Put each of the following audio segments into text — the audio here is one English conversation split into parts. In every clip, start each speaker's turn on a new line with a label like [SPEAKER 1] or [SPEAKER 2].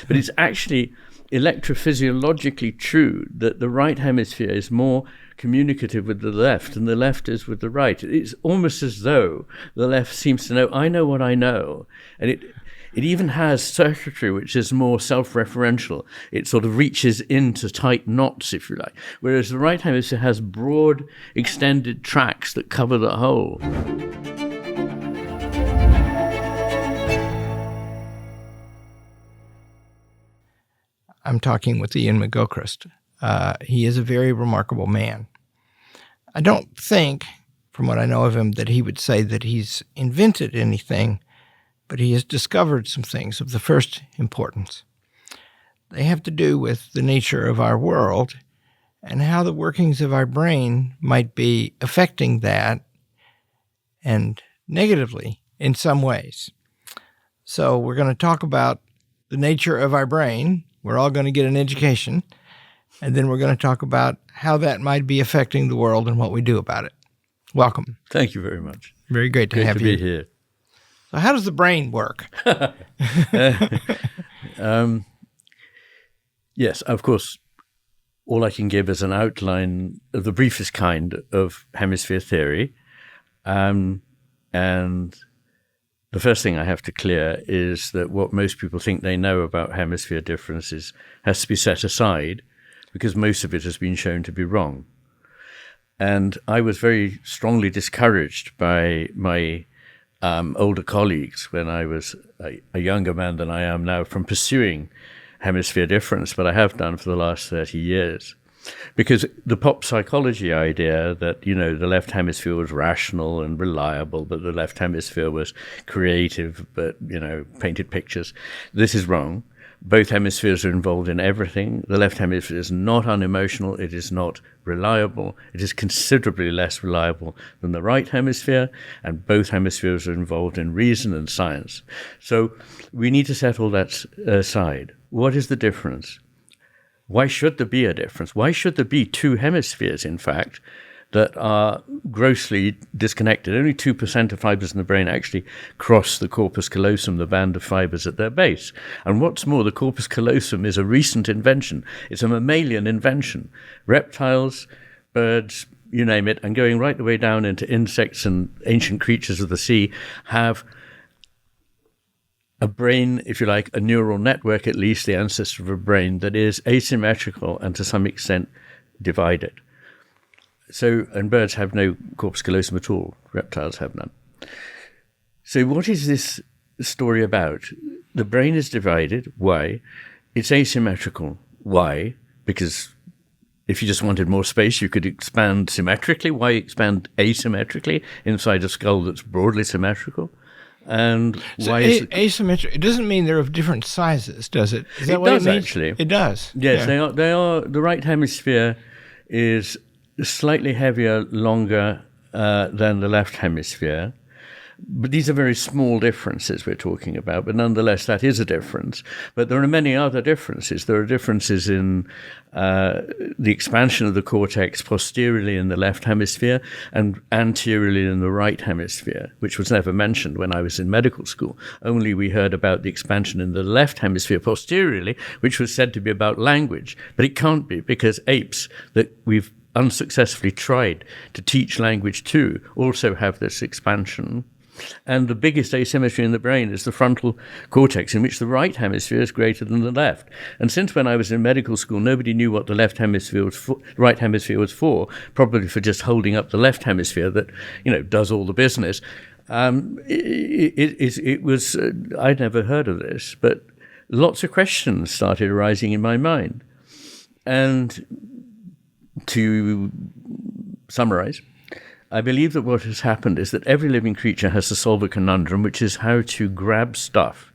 [SPEAKER 1] But it's actually electrophysiologically true that the right hemisphere is more communicative with the left than the left is with the right. It's almost as though the left seems to know, I know what I know. And it even has circuitry which is more self-referential. It sort of reaches into tight knots, if you like. Whereas the right hemisphere has broad, extended tracks that cover the whole.
[SPEAKER 2] I'm talking with Iain McGilchrist. He is a very remarkable man. I don't think, from what I know of him, that he would say that he's invented anything, but he has discovered some things of the first importance. They have to do with the nature of our world and how the workings of our brain might be affecting that, and negatively in some ways. So we're going to talk about the nature of our brain. We're all going to get an education, and then we're going to talk about how that might be affecting the world and what we do about it. Welcome.
[SPEAKER 1] Thank you very much.
[SPEAKER 2] Very great to have you.
[SPEAKER 1] Great to be here.
[SPEAKER 2] So how does the brain work?
[SPEAKER 1] Yes, of course, all I can give is an outline of the briefest kind of hemisphere theory. And the first thing I have to clear is that what most people think they know about hemisphere differences has to be set aside because most of it has been shown to be wrong. And I was very strongly discouraged by my older colleagues when I was a younger man than I am now from pursuing hemisphere difference, but I have done for the last 30 years. Because the pop psychology idea that, the left hemisphere was rational and reliable, but the left hemisphere was creative, but, painted pictures, this is wrong. Both hemispheres are involved in everything. The left hemisphere is not unemotional. It is not reliable. It is considerably less reliable than the right hemisphere, and both hemispheres are involved in reason and science. So we need to set all that aside. What is the difference? Why should there be a difference? Why should there be two hemispheres, in fact, that are grossly disconnected? Only 2% of fibers in the brain actually cross the corpus callosum, the band of fibers at their base. And what's more, the corpus callosum is a recent invention. It's a mammalian invention. Reptiles, birds, you name it, and going right the way down into insects and ancient creatures of the sea have a brain, if you like, a neural network, at least the ancestor of a brain, that is asymmetrical and to some extent divided. So, and birds have no corpus callosum at all. Reptiles have none. So what is this story about? The brain is divided. Why? It's asymmetrical. Why? Because if you just wanted more space, you could expand symmetrically. Why expand asymmetrically inside a skull that's broadly symmetrical? And
[SPEAKER 2] so
[SPEAKER 1] why is
[SPEAKER 2] asymmetric? It doesn't mean they're of different sizes, does it? Is that
[SPEAKER 1] it
[SPEAKER 2] what
[SPEAKER 1] does,
[SPEAKER 2] it means?
[SPEAKER 1] actually.
[SPEAKER 2] It does.
[SPEAKER 1] Yes,
[SPEAKER 2] yeah.
[SPEAKER 1] they are. The right hemisphere is slightly heavier, longer than the left hemisphere. But these are very small differences we're talking about, but nonetheless, that is a difference. But there are many other differences. There are differences in the expansion of the cortex posteriorly in the left hemisphere and anteriorly in the right hemisphere, which was never mentioned when I was in medical school. Only we heard about the expansion in the left hemisphere posteriorly, which was said to be about language. But it can't be, because apes that we've unsuccessfully tried to teach language to also have this expansion. And the biggest asymmetry in the brain is the frontal cortex, in which the right hemisphere is greater than the left. And since when I was in medical school, nobody knew what the left hemisphere was for, right hemisphere was for, probably for just holding up the left hemisphere that, does all the business. It was, I'd never heard of this, but lots of questions started arising in my mind. And to summarize, I believe that what has happened is that every living creature has to solve a conundrum, which is how to grab stuff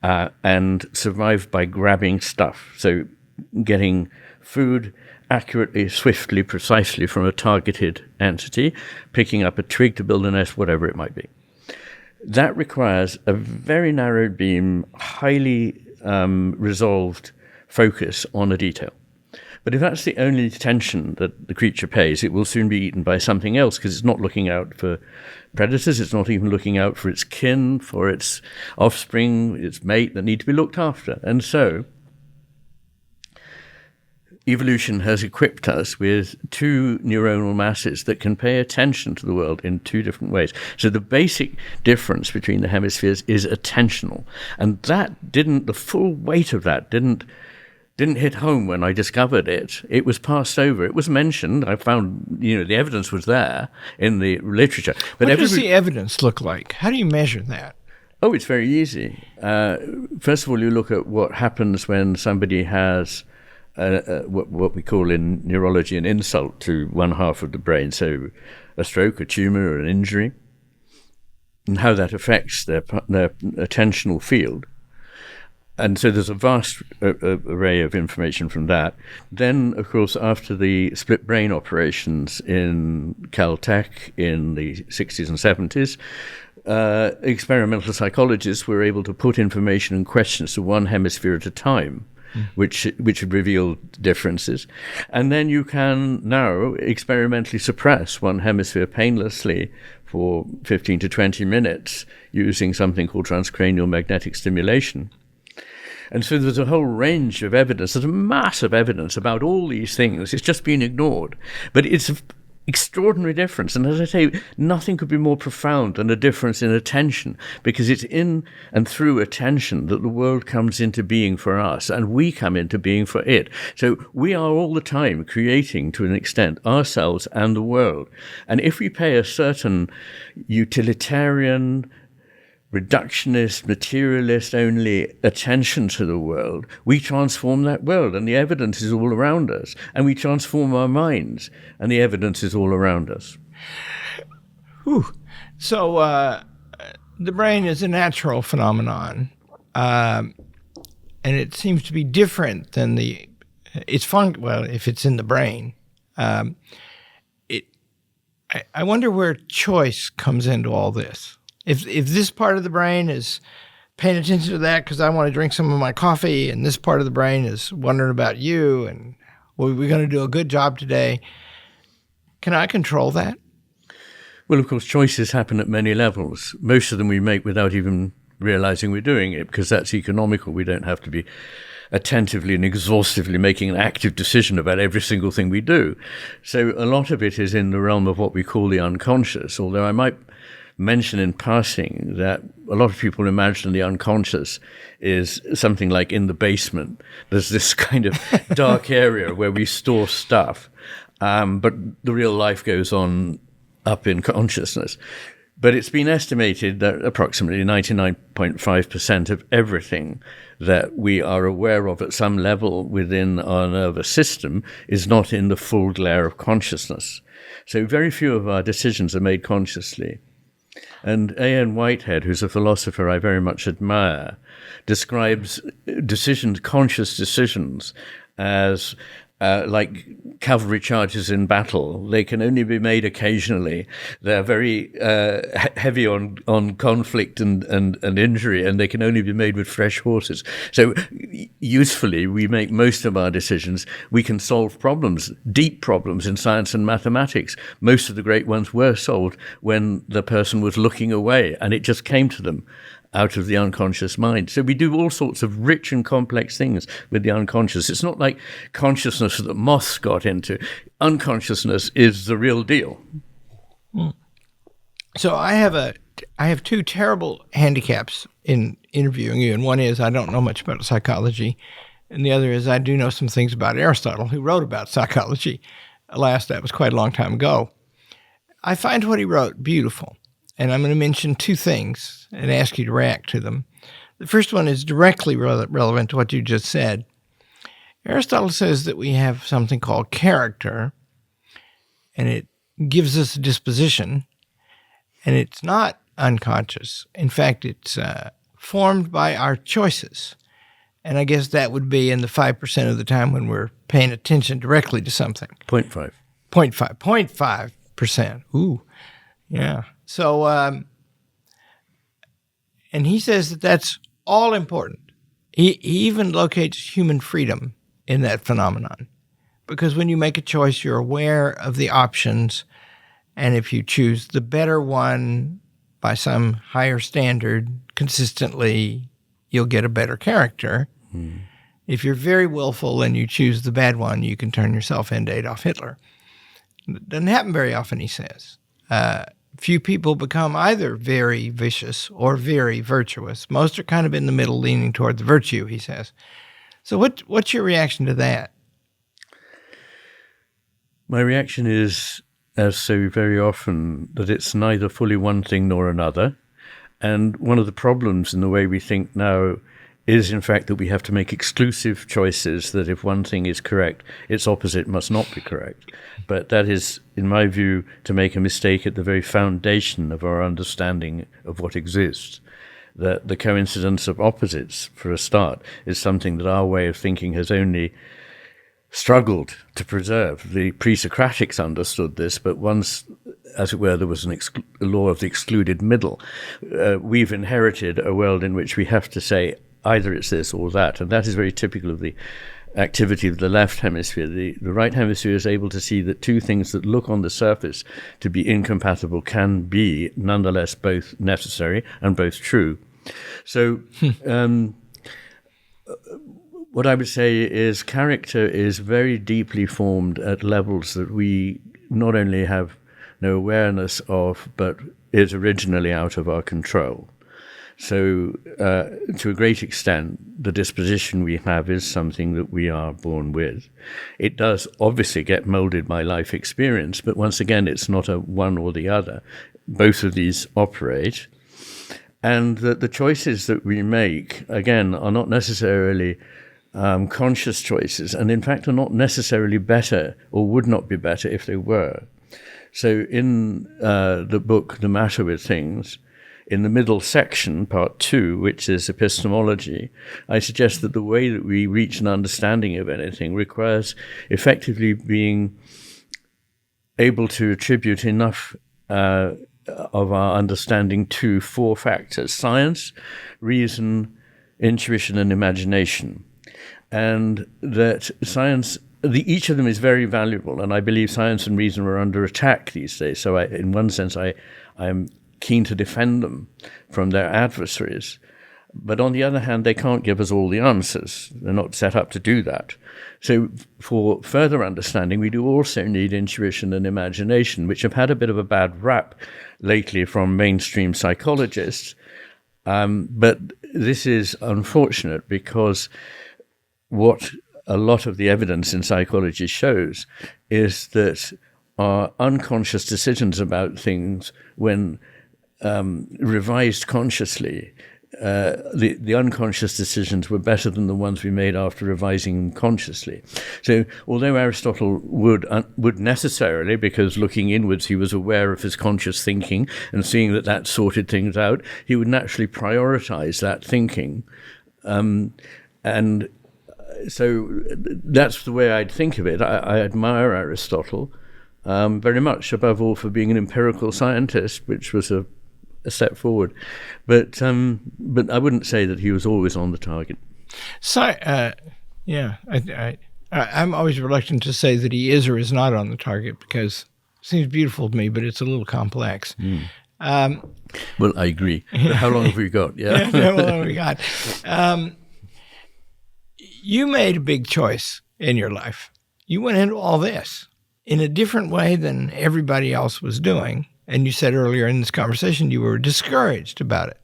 [SPEAKER 1] and survive by grabbing stuff. So getting food accurately, swiftly, precisely from a targeted entity, picking up a twig to build a nest, whatever it might be. That requires a very narrow beam, highly resolved focus on a detail. But if that's the only attention that the creature pays, it will soon be eaten by something else, because it's not looking out for predators. It's not even looking out for its kin, for its offspring, its mate that need to be looked after. And so evolution has equipped us with two neuronal masses that can pay attention to the world in two different ways. So the basic difference between the hemispheres is attentional. And the full weight of that didn't hit home when I discovered it. It was passed over. It was mentioned. I found, the evidence was there in the literature. But
[SPEAKER 2] what does the evidence look like? How do you measure that?
[SPEAKER 1] Oh, it's very easy. First of all, you look at what happens when somebody has what we call in neurology an insult to one half of the brain, so a stroke, a tumor, or an injury, and how that affects their attentional field. And so there's a vast array of information from that. Then, of course, after the split brain operations in Caltech in the 60s and 70s, experimental psychologists were able to put information and questions to one hemisphere at a time, which revealed differences. And then you can now experimentally suppress one hemisphere painlessly for 15 to 20 minutes using something called transcranial magnetic stimulation. And so there's a whole range of evidence. There's a mass of evidence about all these things. It's just been ignored. But it's an extraordinary difference. And as I say, nothing could be more profound than a difference in attention, because it's in and through attention that the world comes into being for us, and we come into being for it. So we are all the time creating, to an extent, ourselves and the world. And if we pay a certain utilitarian, reductionist, materialist only attention to the world, we transform that world, and the evidence is all around us. And we transform our minds, and the evidence is all around us.
[SPEAKER 2] Whew. So the brain is a natural phenomenon, and it seems to be different than if it's in the brain. I wonder where choice comes into all this. If this part of the brain is paying attention to that because I want to drink some of my coffee, and this part of the brain is wondering about you, and we're going to do a good job today, can I control that?
[SPEAKER 1] Well, of course, choices happen at many levels. Most of them we make without even realizing we're doing it, because that's economical. We don't have to be attentively and exhaustively making an active decision about every single thing we do. So a lot of it is in the realm of what we call the unconscious, although I might mention in passing that a lot of people imagine the unconscious is something like in the basement. There's this kind of dark area where we store stuff, but the real life goes on up in consciousness. But it's been estimated that approximately 99.5% of everything that we are aware of at some level within our nervous system is not in the full glare of consciousness. So very few of our decisions are made consciously. And A.N. Whitehead, who's a philosopher I very much admire, describes conscious decisions as like cavalry charges in battle. They can only be made occasionally. They're very heavy on conflict and injury, and they can only be made with fresh horses. So usefully, we make most of our decisions. We can solve problems, deep problems in science and mathematics. Most of the great ones were solved when the person was looking away, and it just came to them out of the unconscious mind. So we do all sorts of rich and complex things with the unconscious. It's not like consciousness that moths got into. Unconsciousness is the real deal.
[SPEAKER 2] So I have two terrible handicaps in interviewing you, and one is I don't know much about psychology, and the other is I do know some things about Aristotle, who wrote about psychology. Alas, that was quite a long time ago. I find what he wrote beautiful. And I'm going to mention two things and ask you to react to them. The first one is directly relevant to what you just said. Aristotle says that we have something called character, and it gives us a disposition, and it's not unconscious. In fact, it's formed by our choices. And I guess that would be in the 5% of the time when we're paying attention directly to something.
[SPEAKER 1] 0.5.
[SPEAKER 2] 0.5%. Ooh, yeah. So, and he says that that's all important. He even locates human freedom in that phenomenon. because when you make a choice, you're aware of the options, and if you choose the better one by some higher standard consistently, you'll get a better character. If you're very willful and you choose the bad one, you can turn yourself into Adolf Hitler. It doesn't happen very often, he says. Few people become either very vicious or very virtuous. Most are kind of in the middle, leaning toward the virtue, he says. So what's your reaction to that?
[SPEAKER 1] My reaction is, as so very often, that it's neither fully one thing nor another. And one of the problems in the way we think now is, in fact, that we have to make exclusive choices, that if one thing is correct, its opposite must not be correct. But that is, in my view, to make a mistake at the very foundation of our understanding of what exists. That the coincidence of opposites, for a start, is something that our way of thinking has only struggled to preserve. The pre-Socratics understood this, but once, as it were, there was a law of the excluded middle, we've inherited a world in which we have to say either it's this or that, and that is very typical of the activity of the left hemisphere. The right hemisphere is able to see that two things that look on the surface to be incompatible can be nonetheless both necessary and both true. So what I would say is character is very deeply formed at levels that we not only have no awareness of, but is originally out of our control. So to a great extent, the disposition we have is something that we are born with. It does obviously get molded by life experience, but once again, it's not a one or the other. Both of these operate. And that the choices that we make, again, are not necessarily conscious choices, and in fact are not necessarily better or would not be better if they were. So in the book, The Matter with Things, in the middle section, part 2, which is epistemology, I suggest that the way that we reach an understanding of anything requires effectively being able to attribute enough of our understanding to 4 factors: science, reason, intuition, and imagination. And that science, each of them is very valuable, and I believe science and reason are under attack these days. So in one sense, I am keen to defend them from their adversaries. But on the other hand, they can't give us all the answers. They're not set up to do that. So for further understanding, we do also need intuition and imagination, which have had a bit of a bad rap lately from mainstream psychologists. But this is unfortunate because what a lot of the evidence in psychology shows is that our unconscious decisions about things, when revised consciously, the unconscious decisions were better than the ones we made after revising them consciously. So although Aristotle would necessarily, because looking inwards he was aware of his conscious thinking and seeing that sorted things out, he would naturally prioritize that thinking. And so that's the way I'd think of it. I admire Aristotle very much, above all for being an empirical scientist, which was a step forward. But I wouldn't say that he was always on the target.
[SPEAKER 2] So, I'm always reluctant to say that he is or is not on the target because it seems beautiful to me, but it's a little complex.
[SPEAKER 1] Well, I agree. How long have we got? Yeah.
[SPEAKER 2] How long have we got? You made a big choice in your life. You went into all this in a different way than everybody else was doing. And you said earlier in this conversation you were discouraged about it.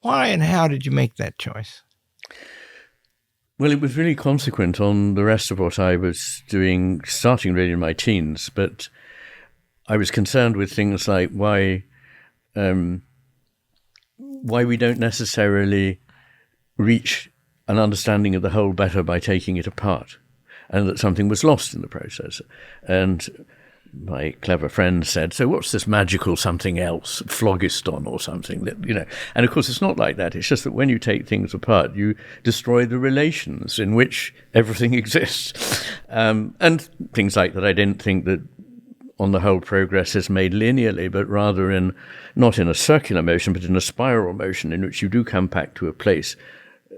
[SPEAKER 2] Why and how did you make that choice?
[SPEAKER 1] Well, it was really consequent on the rest of what I was doing, starting really in my teens. But I was concerned with things like why we don't necessarily reach an understanding of the whole better by taking it apart, and that something was lost in the process. And my clever friend said, so what's this magical something else, phlogiston or something, that, you know? And of course it's not like that. It's just that when you take things apart, you destroy the relations in which everything exists. And things like that. I didn't think that on the whole progress is made linearly, but rather not in a circular motion, but in a spiral motion in which you do come back to a place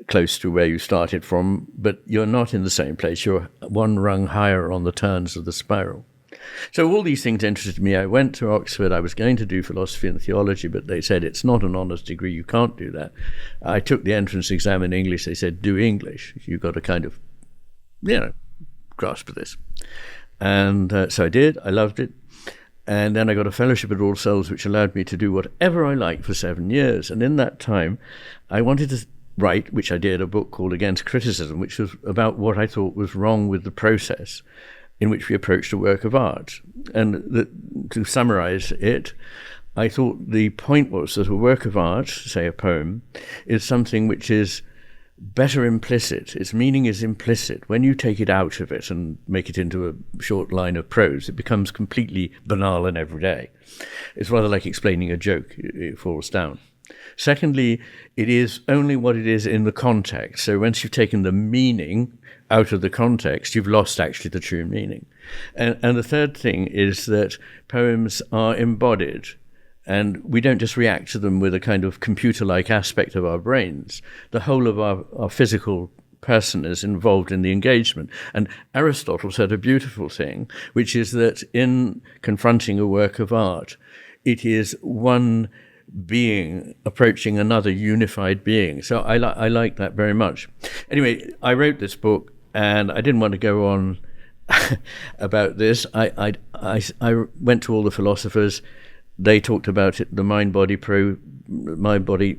[SPEAKER 1] close to where you started from, but you're not in the same place. You're one rung higher on the turns of the spiral. So all these things interested me. I went to Oxford. I was going to do philosophy and theology, but they said it's not an honours degree. You can't do that. I took the entrance exam in English. They said, do English. You've got to kind of, grasp this. And so I did. I loved it. And then I got a fellowship at All Souls, which allowed me to do whatever I liked for 7 years. And in that time, I wanted to write, which I did, a book called Against Criticism, which was about what I thought was wrong with the process in which we approached a work of art. And to summarize it, I thought the point was that a work of art, say a poem, is something which is better implicit. Its meaning is implicit. When you take it out of it and make it into a short line of prose, it becomes completely banal and everyday. It's rather like explaining a joke. It falls down. Secondly, it is only what it is in the context. So once you've taken the meaning out of the context, you've lost actually the true meaning. And the third thing is that poems are embodied. And we don't just react to them with a kind of computer-like aspect of our brains. The whole of our physical person is involved in the engagement. And Aristotle said a beautiful thing, which is that in confronting a work of art, it is one being approaching another unified being. So I like that very much. Anyway, I wrote this book, and I didn't want to go on about this. I went to all the philosophers. They talked about it, the mind-body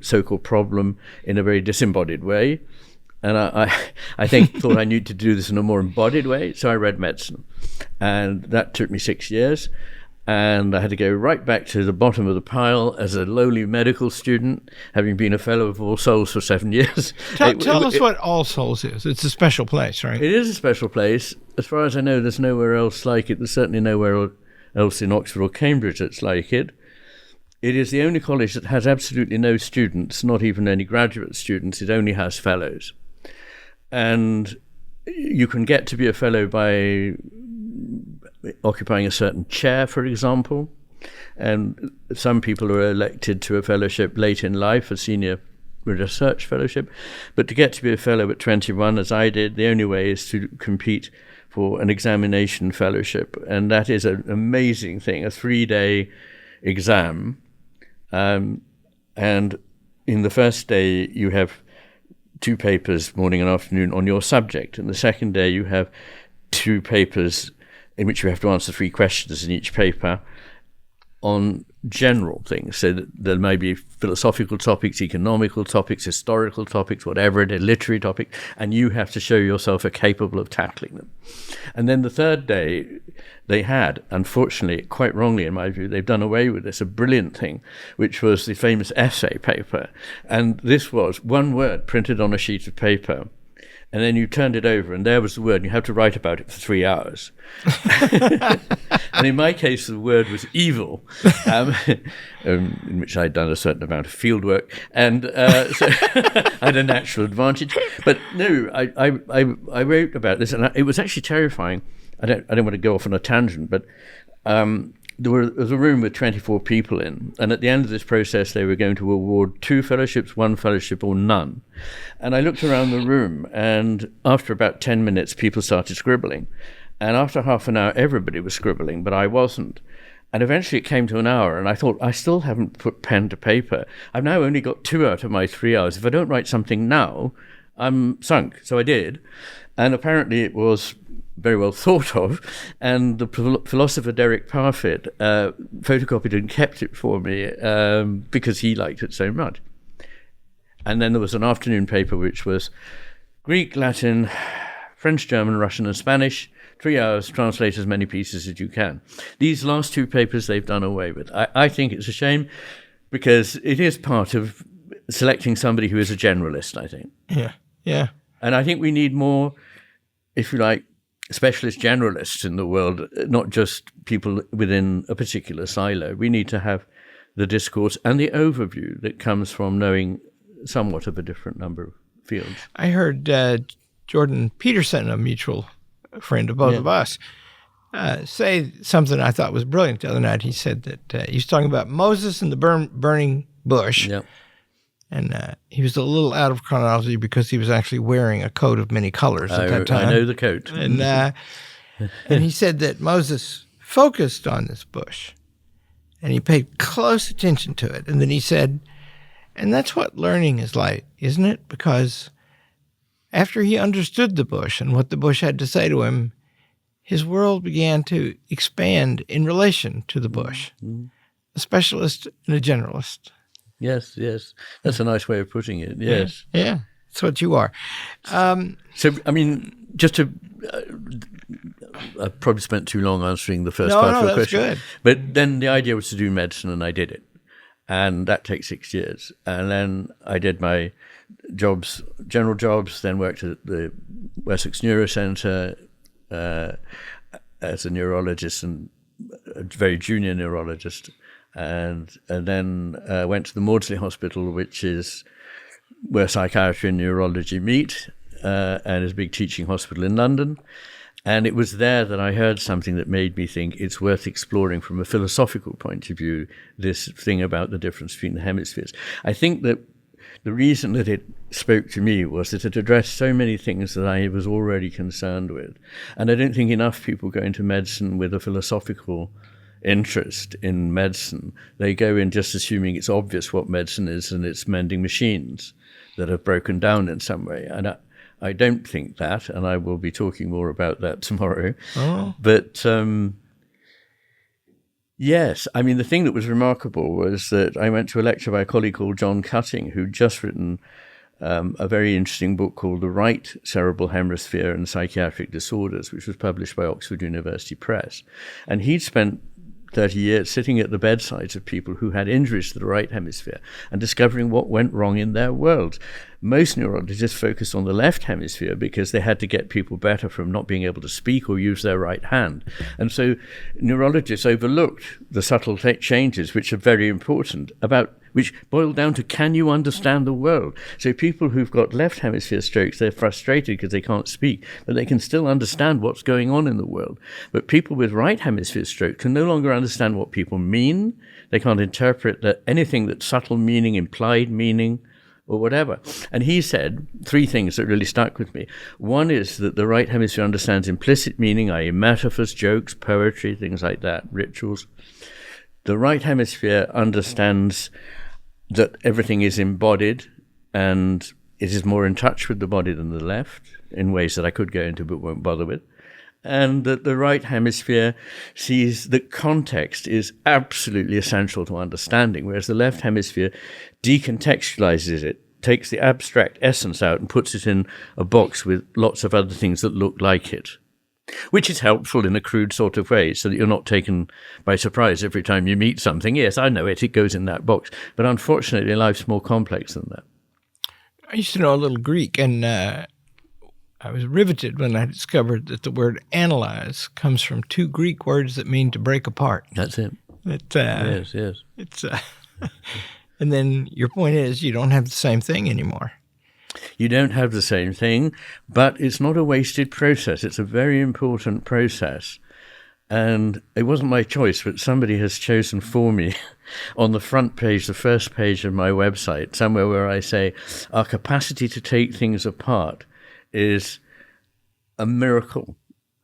[SPEAKER 1] so-called problem in a very disembodied way. And I thought I needed to do this in a more embodied way. So I read medicine. And that took me 6 years. And I had to go right back to the bottom of the pile as a lowly medical student, having been a fellow of All Souls for 7 years.
[SPEAKER 2] Tell us what All Souls is. It's a special place, right? It
[SPEAKER 1] is a special place. As far as I know, there's nowhere else like it. There's certainly nowhere else in Oxford or Cambridge that's like it. It is the only college that has absolutely no students, not even any graduate students. It only has fellows. And you can get to be a fellow by occupying a certain chair, for example. And some people are elected to a fellowship late in life, a senior research fellowship. But to get to be a fellow at 21, as I did, the only way is to compete for an examination fellowship. And that is an amazing thing, a 3-day exam. And in the first day, you have 2 papers, morning and afternoon, on your subject. And the second day, you have 2 papers in which you have to answer 3 questions in each paper on general things. So that there may be philosophical topics, economical topics, historical topics, whatever it is, literary topics, and you have to show yourself are capable of tackling them. And then the third day, they had, unfortunately, quite wrongly in my view, they've done away with this, a brilliant thing, which was the famous essay paper. And this was one word printed on a sheet of paper. And then you turned it over, and there was the word, and you had to write about it for 3 hours. And in my case, the word was evil, in which I'd done a certain amount of field work, and so I had a natural advantage. But no, I wrote about this, and it was actually terrifying. I don't want to go off on a tangent, but there was a room with 24 people in, and at the end of this process, they were going to award 2 fellowships, 1 fellowship, or none. And I looked around the room, and after about 10 minutes, people started scribbling. And after half an hour, everybody was scribbling, but I wasn't. And eventually it came to an hour, and I thought, I still haven't put pen to paper. I've now only got 2 out of my 3 hours. If I don't write something now, I'm sunk. So I did. And apparently it was very well thought of, and the philosopher Derek Parfit photocopied and kept it for me because he liked it so much. And then there was an afternoon paper which was Greek, Latin, French, German, Russian, and Spanish. 3 hours, translate as many pieces as you can. These last 2 papers they've done away with. I think it's a shame because it is part of selecting somebody who is a generalist, I think.
[SPEAKER 2] Yeah.
[SPEAKER 1] And I think we need more, if you like, specialist generalists in the world, not just people within a particular silo. We need to have the discourse and the overview that comes from knowing somewhat of a different number of fields. I
[SPEAKER 2] heard Jordan Peterson, a mutual friend of both of us, say something I thought was brilliant the other night. He said that he was talking about Moses and the burning bush, And he was a little out of chronology because he was actually wearing a coat of many colors at that time.
[SPEAKER 1] I know the coat.
[SPEAKER 2] And he said that Moses focused on this bush, and he paid close attention to it. And then he said, and that's what learning is like, isn't it? Because after he understood the bush and what the bush had to say to him, his world began to expand in relation to the bush. A specialist and a generalist.
[SPEAKER 1] Yes. That's a nice way of putting it. Yes.
[SPEAKER 2] Yeah. That's what you are.
[SPEAKER 1] So, I mean, just to... I probably spent too long answering the first part of your question.
[SPEAKER 2] Good.
[SPEAKER 1] But then the idea was to do medicine, and I did it. And that takes 6 years. And then I did my jobs, general jobs, then worked at the Wessex Neurocentre as a neurologist and a very junior neurologist. And then went to the Maudsley Hospital, which is where psychiatry and neurology meet, and is a big teaching hospital in London. And it was there that I heard something that made me think it's worth exploring from a philosophical point of view, this thing about the difference between the hemispheres. I think that the reason that it spoke to me was that it addressed so many things that I was already concerned with. And I don't think enough people go into medicine with a philosophical interest in medicine. They go in just assuming it's obvious what medicine is, and it's mending machines that have broken down in some way. And I don't think that, and I will be talking more about that tomorrow. But yes, I mean, the thing that was remarkable was that I went to a lecture by a colleague called John Cutting, who'd just written a very interesting book called The Right Cerebral Hemisphere and Psychiatric Disorders, which was published by Oxford University Press. And he'd spent 30 years sitting at the bedsides of people who had injuries to the right hemisphere and discovering what went wrong in their world. Most neurologists focused on the left hemisphere because they had to get people better from not being able to speak or use their right hand. And so neurologists overlooked the subtle changes, which are very important, which boil down to, can you understand the world? So people who've got left hemisphere strokes, they're frustrated because they can't speak, but they can still understand what's going on in the world. But people with right hemisphere stroke can no longer understand what people mean. They can't interpret anything that's subtle meaning, implied meaning, or whatever. And he said 3 things that really stuck with me. One is that the right hemisphere understands implicit meaning, i.e. metaphors, jokes, poetry, things like that, rituals. The right hemisphere understands that everything is embodied and it is more in touch with the body than the left in ways that I could go into but won't bother with. And that the right hemisphere sees that context is absolutely essential to understanding, whereas the left hemisphere decontextualizes it, takes the abstract essence out and puts it in a box with lots of other things that look like it, which is helpful in a crude sort of way so that you're not taken by surprise every time you meet something. Yes, I know it goes in that box. But unfortunately, life's more complex than that.
[SPEAKER 2] I used to know a little Greek, and I was riveted when I discovered that the word analyze comes from 2 Greek words that mean to break apart.
[SPEAKER 1] That's it.
[SPEAKER 2] Yes.
[SPEAKER 1] It's
[SPEAKER 2] and then your point is you don't have the same thing anymore.
[SPEAKER 1] You don't have the same thing, but it's not a wasted process. It's a very important process. And it wasn't my choice, but somebody has chosen for me on the front page, the first page of my website, somewhere where I say, our capacity to take things apart is a miracle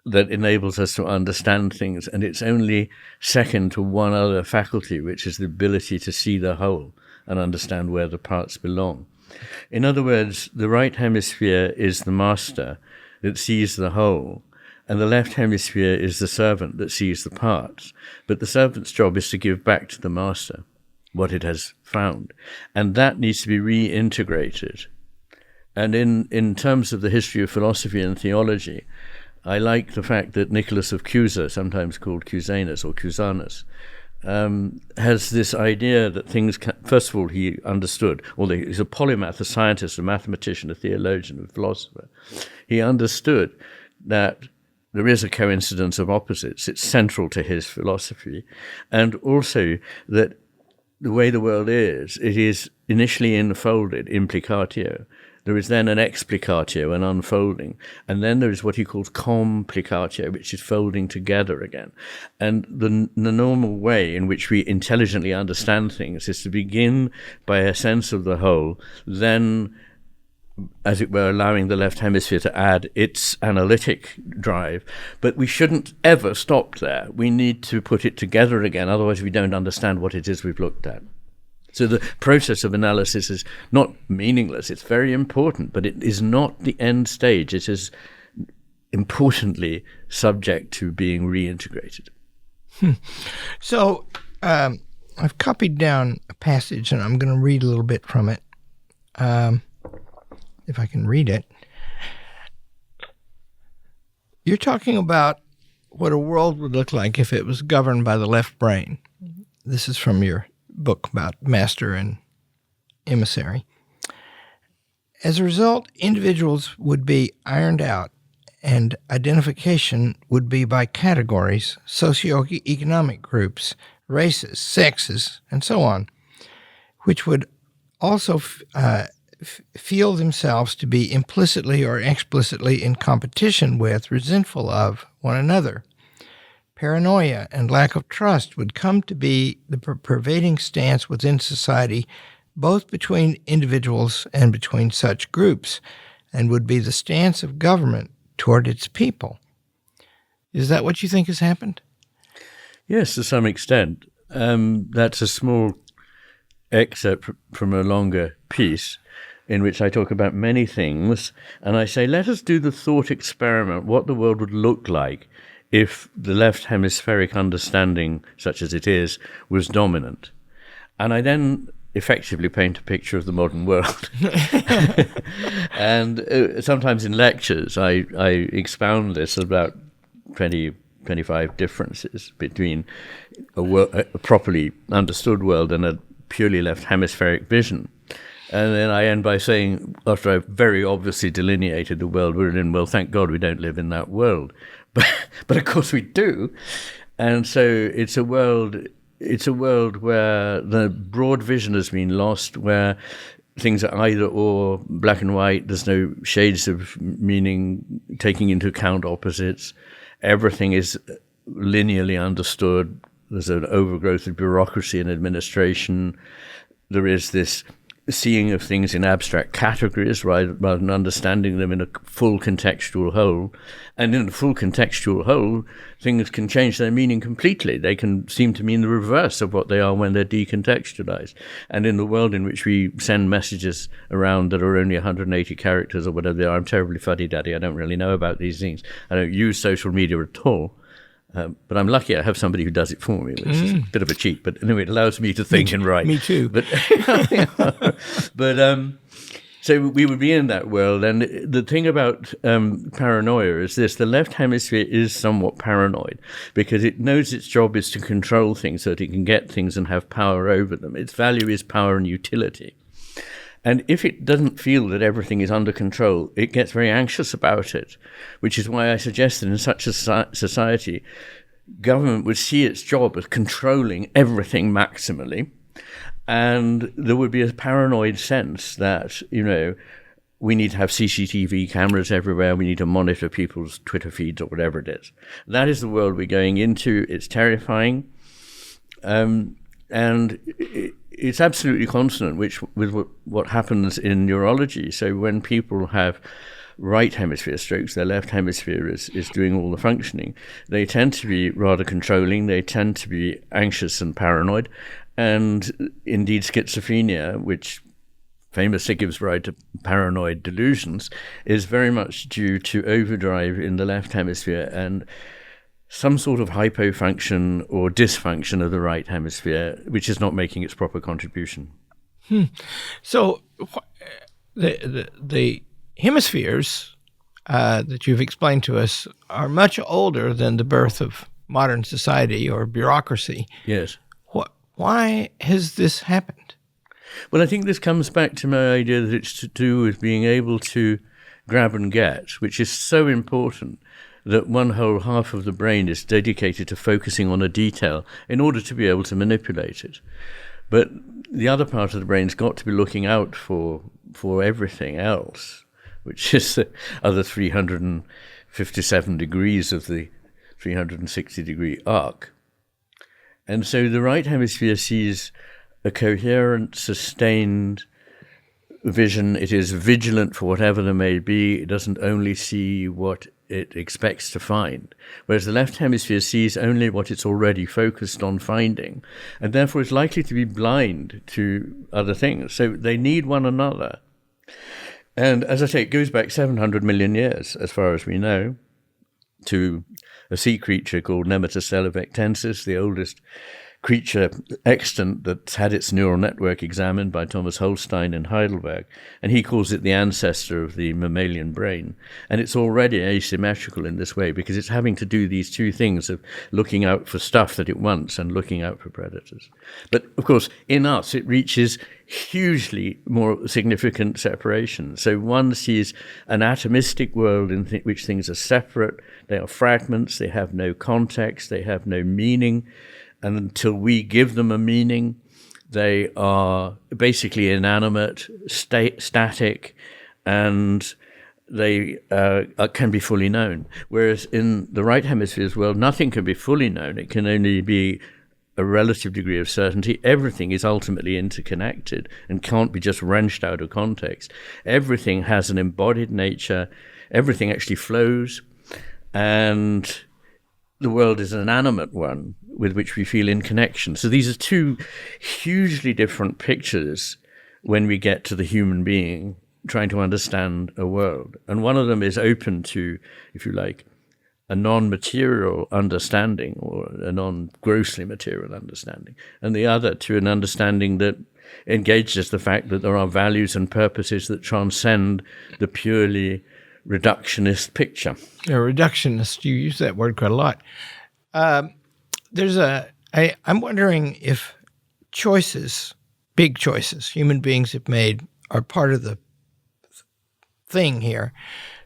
[SPEAKER 1] that enables us to understand things. And it's only second to one other faculty, which is the ability to see the whole and understand where the parts belong. In other words, the right hemisphere is the master that sees the whole, and the left hemisphere is the servant that sees the parts. But the servant's job is to give back to the master what it has found, and that needs to be reintegrated. And in terms of the history of philosophy and theology, I like the fact that Nicholas of Cusa, sometimes called Cusanus or Cusanus, has this idea that things can, first of all, he understood, although he's a polymath, a scientist, a mathematician, a theologian, a philosopher. He understood that there is a coincidence of opposites. It's central to his philosophy. And also that the way the world is, it is initially enfolded, implicatio, There is then an explicatio, an unfolding. And then there is what he calls complicatio, which is folding together again. And the normal way in which we intelligently understand things is to begin by a sense of the whole, then, as it were, allowing the left hemisphere to add its analytic drive. But we shouldn't ever stop there. We need to put it together again, otherwise we don't understand what it is we've looked at. So the process of analysis is not meaningless. It's very important, but it is not the end stage. It is importantly subject to being reintegrated.
[SPEAKER 2] So I've copied down a passage, and I'm going to read a little bit from it, if I can read it. You're talking about what a world would look like if it was governed by the left brain. This is from your book about master and emissary. As a result, individuals would be ironed out, and identification would be by categories, socioeconomic groups, races, sexes, and so on, which would also feel themselves to be implicitly or explicitly in competition with, resentful of one another. Paranoia and lack of trust would come to be the pervading stance within society, both between individuals and between such groups, and would be the stance of government toward its people. Is that what you think has happened?
[SPEAKER 1] Yes, to some extent. That's a small excerpt from a longer piece in which I talk about many things, and I say, let us do the thought experiment, what the world would look like if the left hemispheric understanding, such as it is, was dominant. And I then effectively paint a picture of the modern world. And sometimes in lectures, I expound this about 25 differences between a properly understood world and a purely left hemispheric vision. And then I end by saying, after I've very obviously delineated the world we're in, well, thank God we don't live in that world. But of course we do. And so it's a world where the broad vision has been lost, where things are either or, black and white, there's no shades of meaning, taking into account opposites. Everything is linearly understood. There's an overgrowth of bureaucracy and administration. There is this seeing of things in abstract categories rather than understanding them in a full contextual whole. And in a full contextual whole, things can change their meaning completely. They can seem to mean the reverse of what they are when they're decontextualized. And in the world in which we send messages around that are only 180 characters or whatever they are, I'm terribly fuddy-duddy. I don't really know about these things. I don't use social media at all. But I'm lucky I have somebody who does it for me, which is a bit of a cheat. But anyway, it allows me to think and write.
[SPEAKER 2] Me too.
[SPEAKER 1] But so we would be in that world. And the thing about paranoia is this. The left hemisphere is somewhat paranoid because it knows its job is to control things so that it can get things and have power over them. Its value is power and utility. And if it doesn't feel that everything is under control, it gets very anxious about it, which is why I suggest that in such a society, government would see its job as controlling everything maximally, and there would be a paranoid sense that, we need to have CCTV cameras everywhere, we need to monitor people's Twitter feeds or whatever it is. That is the world we're going into. It's terrifying. And it's absolutely consonant with what happens in neurology. So when people have right hemisphere strokes, their left hemisphere is doing all the functioning. They tend to be rather controlling. They tend to be anxious and paranoid. And indeed, schizophrenia, which famously gives rise to paranoid delusions, is very much due to overdrive in the left hemisphere and some sort of hypofunction or dysfunction of the right hemisphere, which is not making its proper contribution.
[SPEAKER 2] So the hemispheres that you've explained to us are much older than the birth of modern society or bureaucracy.
[SPEAKER 1] Yes.
[SPEAKER 2] Why has this happened?
[SPEAKER 1] Well, I think this comes back to my idea that it's to do with being able to grab and get, which is so important, that one whole half of the brain is dedicated to focusing on a detail in order to be able to manipulate it. But the other part of the brain's got to be looking out for for everything else, which is the other 357 degrees of the 360-degree arc. And so the right hemisphere sees a coherent, sustained vision. It is vigilant for whatever there may be. It doesn't only see what it expects to find, whereas the left hemisphere sees only what it's already focused on finding, and therefore is likely to be blind to other things. So they need one another. And as I say, it goes back 700 million years, as far as we know, to a sea creature called Nemesis celovectensis, the oldest creature extant that's had its neural network examined by Thomas Holstein in Heidelberg, and he calls it the ancestor of the mammalian brain. And it's already asymmetrical in this way because it's having to do these two things of looking out for stuff that it wants and looking out for predators. But of course, in us, it reaches hugely more significant separation. So one sees an atomistic world in which things are separate, they are fragments, they have no context, they have no meaning. And until we give them a meaning, they are basically inanimate, static, and they can be fully known. Whereas in the right hemisphere's world, nothing can be fully known. It can only be a relative degree of certainty. Everything is ultimately interconnected and can't be just wrenched out of context. Everything has an embodied nature. Everything actually flows. And the world is an animate one with which we feel in connection. So these are two hugely different pictures when we get to the human being trying to understand a world. And one of them is open to, if you like, a non-material understanding or a non-grossly material understanding. And the other to an understanding that engages the fact that there are values and purposes that transcend the purely reductionist picture.
[SPEAKER 2] Yeah, reductionist, you use that word quite a lot. I'm wondering if choices, big choices, human beings have made are part of the thing here.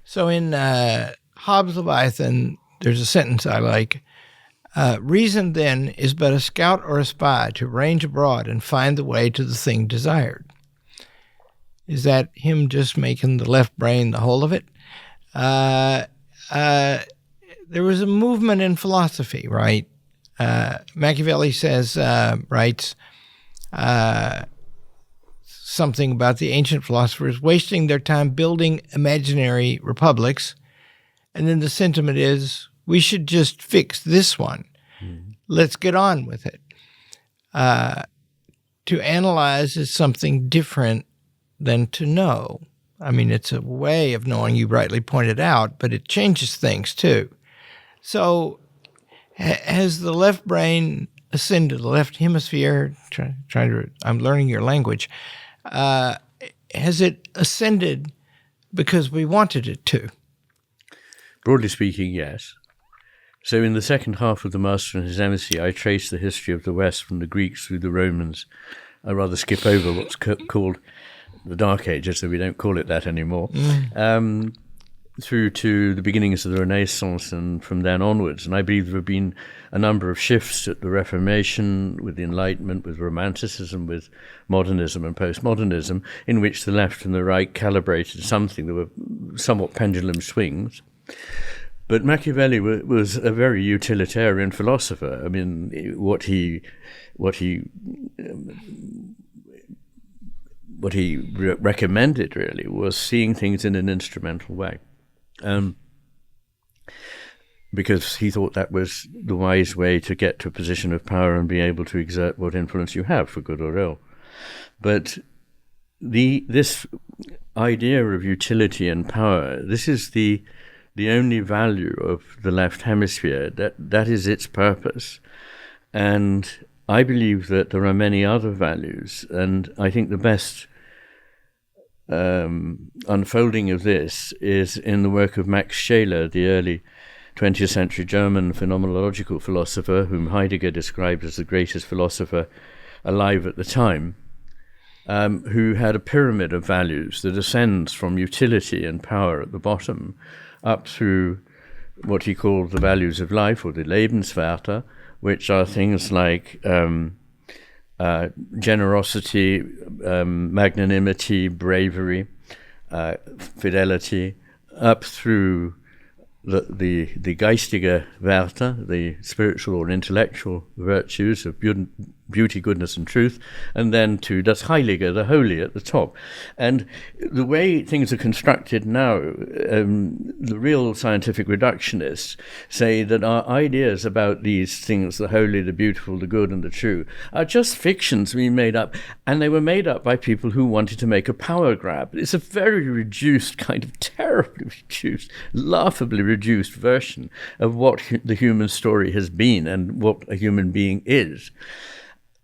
[SPEAKER 2] So in Hobbes' Leviathan, there's a sentence I like. Reason then is but a scout or a spy to range abroad and find the way to the thing desired. Is that him just making the left brain the whole of it? There was a movement in philosophy, right? Machiavelli writes something about the ancient philosophers wasting their time building imaginary republics. And then the sentiment is, we should just fix this one. Mm-hmm. Let's get on with it. To analyze is something different than to know. I mean, it's a way of knowing, you rightly pointed out, but it changes things too. So has the left brain ascended, the left hemisphere, I'm learning your language, has it ascended because we wanted it to?
[SPEAKER 1] Broadly speaking, yes. So in the second half of The Master and His Emissary, I trace the history of the West from the Greeks through the Romans. I rather skip over what's called the Dark Ages, so we don't call it that anymore, through to the beginnings of the Renaissance and from then onwards. And I believe there have been a number of shifts at the Reformation, with the Enlightenment, with Romanticism, with modernism and postmodernism, in which the left and the right calibrated something. There were somewhat pendulum swings. But Machiavelli was a very utilitarian philosopher. I mean, what he recommended really was seeing things in an instrumental way, because he thought that was the wise way to get to a position of power and be able to exert what influence you have, for good or ill. But this idea of utility and power, this is the only value of the left hemisphere. That is its purpose. And I believe that there are many other values, and I think the best unfolding of this is in the work of Max Scheler, the early 20th century German phenomenological philosopher, whom Heidegger described as the greatest philosopher alive at the time, who had a pyramid of values that ascends from utility and power at the bottom up through what he called the values of life, or the Lebenswerte, which are things like generosity, magnanimity, bravery, fidelity, up through the geistige Werte, the spiritual or intellectual virtues of beauty, goodness, and truth, and then to das Heilige, the holy, at the top. And the way things are constructed now, the real scientific reductionists say that our ideas about these things, the holy, the beautiful, the good, and the true, are just fictions we made up, and they were made up by people who wanted to make a power grab. It's a very reduced, kind of terribly reduced, laughably reduced version of what the human story has been and what a human being is.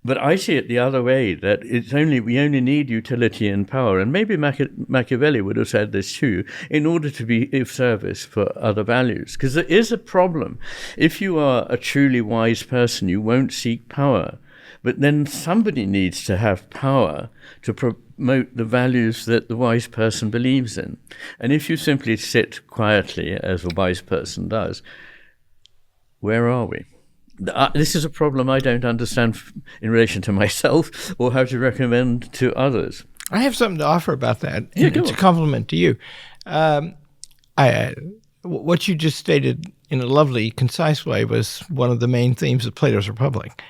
[SPEAKER 1] But I see it the other way, that we only need utility and power, and maybe Machiavelli would have said this too, in order to be of service for other values. Because there is a problem. If you are a truly wise person, you won't seek power. But then somebody needs to have power to promote the values that the wise person believes in. And if you simply sit quietly, as a wise person does, where are we? This is a problem I don't understand in relation to myself or how to recommend to others.
[SPEAKER 2] I have something to offer about that.
[SPEAKER 1] Yeah,
[SPEAKER 2] it's a compliment to you. What you just stated in a lovely, concise way was one of the main themes of Plato's Republic.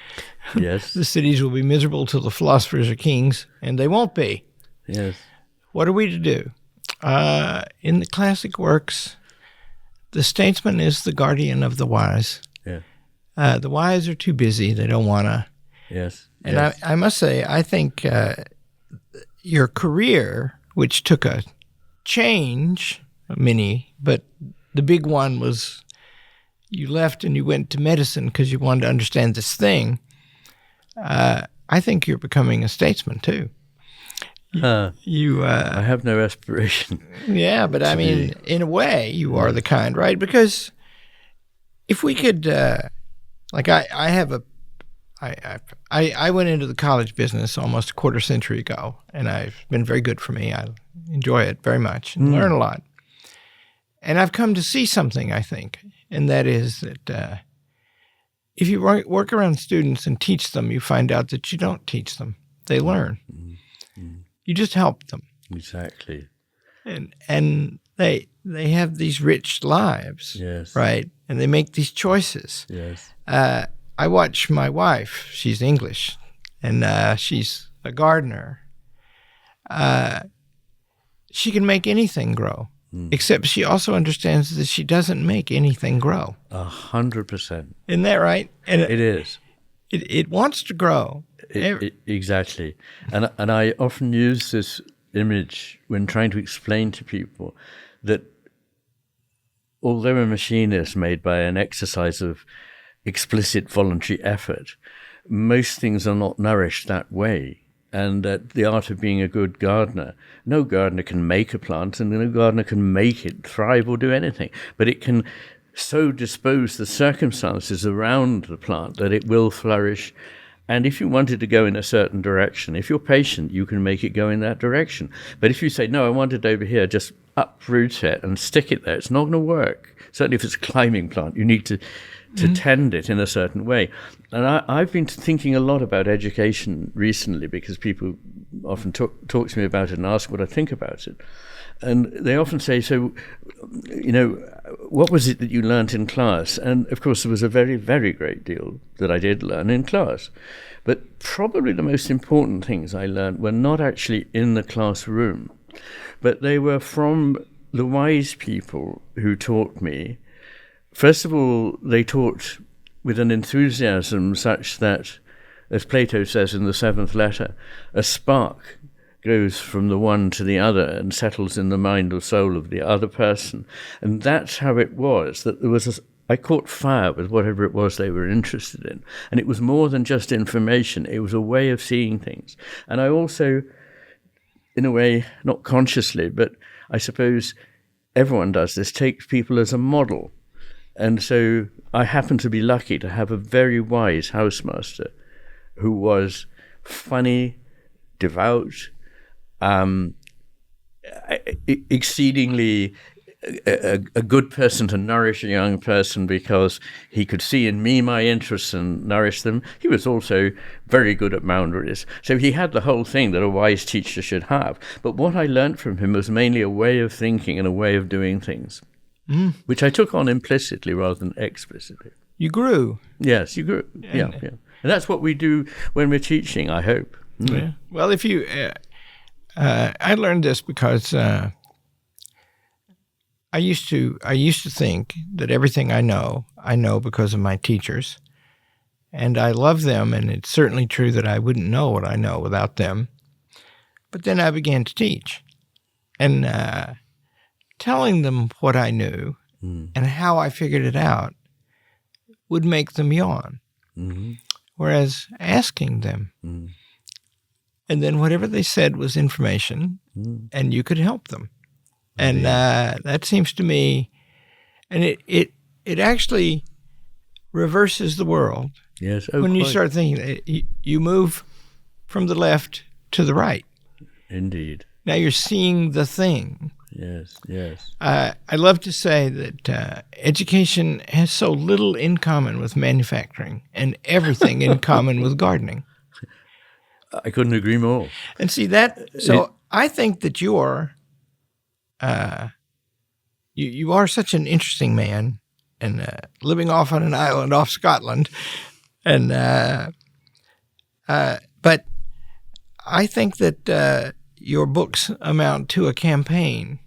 [SPEAKER 1] Yes.
[SPEAKER 2] The cities will be miserable till the philosophers are kings, and they won't be.
[SPEAKER 1] Yes.
[SPEAKER 2] What are we to do? In the classic works, the statesman is the guardian of the wise.
[SPEAKER 1] Yeah.
[SPEAKER 2] The wise are too busy. They don't want to.
[SPEAKER 1] Yes.
[SPEAKER 2] And
[SPEAKER 1] yes.
[SPEAKER 2] I must say, I think your career, which took a change, many, but the big one was you left and you went to medicine because you wanted to understand this thing. I think you're becoming a statesman, too. I
[SPEAKER 1] have no aspiration.
[SPEAKER 2] Yeah, but I mean, in a way, you are the kind, right? Because if we could... I went into the college business almost a quarter century ago, and it's been very good for me. I enjoy it very much and learn a lot. And I've come to see something, I think, and that is that if you work around students and teach them, you find out that you don't teach them. They learn. You just help them.
[SPEAKER 1] Exactly.
[SPEAKER 2] And they have these rich lives,
[SPEAKER 1] yes,
[SPEAKER 2] right? And they make these choices.
[SPEAKER 1] Yes.
[SPEAKER 2] I watch my wife. She's English, and she's a gardener. She can make anything grow, except she also understands that she doesn't make anything grow.
[SPEAKER 1] 100%.
[SPEAKER 2] Isn't that right? And
[SPEAKER 1] it is.
[SPEAKER 2] It wants to grow.
[SPEAKER 1] Exactly. And I often use this image when trying to explain to people that although a machine is made by an exercise of explicit voluntary effort, most things are not nourished that way. And that the art of being a good gardener, no gardener can make a plant and no gardener can make it thrive or do anything, but it can so dispose the circumstances around the plant that it will flourish. And if you want it to go in a certain direction, if you're patient, you can make it go in that direction. But if you say, no, I want it over here, just uproot it and stick it there, it's not going to work. Certainly if it's a climbing plant, you need to tend it in a certain way. And I've been thinking a lot about education recently because people often talk to me about it and ask what I think about it. And they often say, so, what was it that you learnt in class? And, of course, there was a very, very great deal that I did learn in class. But probably the most important things I learned were not actually in the classroom, but they were from the wise people who taught me. First of all, they taught with an enthusiasm such that, as Plato says in the seventh letter, a spark goes from the one to the other and settles in the mind or soul of the other person. And that's how it was, that there was I caught fire with whatever it was they were interested in. And it was more than just information. It was a way of seeing things. And I also, in a way, not consciously, but I suppose everyone does this, take people as a model. And so I happen to be lucky to have a very wise housemaster who was funny, devout, exceedingly a good person to nourish a young person because he could see in me my interests and nourish them. He was also very good at boundaries. So he had the whole thing that a wise teacher should have. But what I learned from him was mainly a way of thinking and a way of doing things, which I took on implicitly rather than explicitly.
[SPEAKER 2] You grew.
[SPEAKER 1] Yes, you grew. Yeah. And that's what we do when we're teaching, I hope.
[SPEAKER 2] Yeah. Well, if you... I learned this because I used to think that everything I know because of my teachers, and I love them, and it's certainly true that I wouldn't know what I know without them. But then I began to teach, and telling them what I knew and how I figured it out would make them yawn, whereas asking them, and then whatever they said was information, and you could help them. And that seems to me, and it actually reverses the world.
[SPEAKER 1] Yes.
[SPEAKER 2] When you start thinking, you move from the left to the right.
[SPEAKER 1] Indeed.
[SPEAKER 2] Now you're seeing the thing.
[SPEAKER 1] Yes.
[SPEAKER 2] I love to say that education has so little in common with manufacturing and everything in common with gardening.
[SPEAKER 1] I couldn't agree more.
[SPEAKER 2] And see that, so I think that you are such an interesting man, and living off on an island off Scotland, and but I think that your books amount to a campaign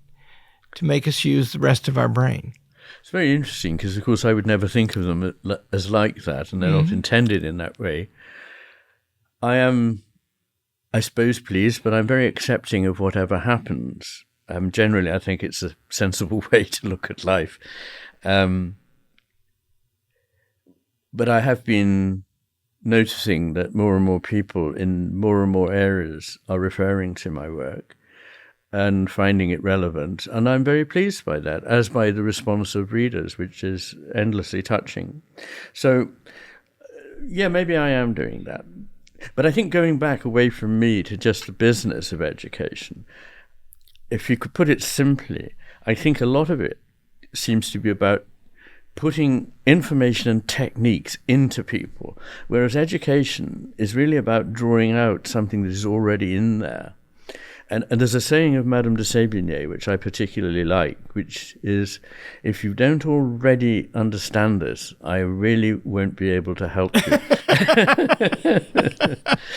[SPEAKER 2] to make us use the rest of our brain.
[SPEAKER 1] It's very interesting because, of course, I would never think of them as like that, and they're not intended in that way. I am, I suppose, pleased, but I'm very accepting of whatever happens. Generally, I think it's a sensible way to look at life. But I have been noticing that more and more people in more and more areas are referring to my work and finding it relevant. And I'm very pleased by that, as by the response of readers, which is endlessly touching. So, yeah, maybe I am doing that. But I think going back away from me to just the business of education, if you could put it simply, I think a lot of it seems to be about putting information and techniques into people, whereas education is really about drawing out something that is already in there. And there's a saying of Madame de Sévigné, which I particularly like, which is, if you don't already understand this, I really won't be able to help you.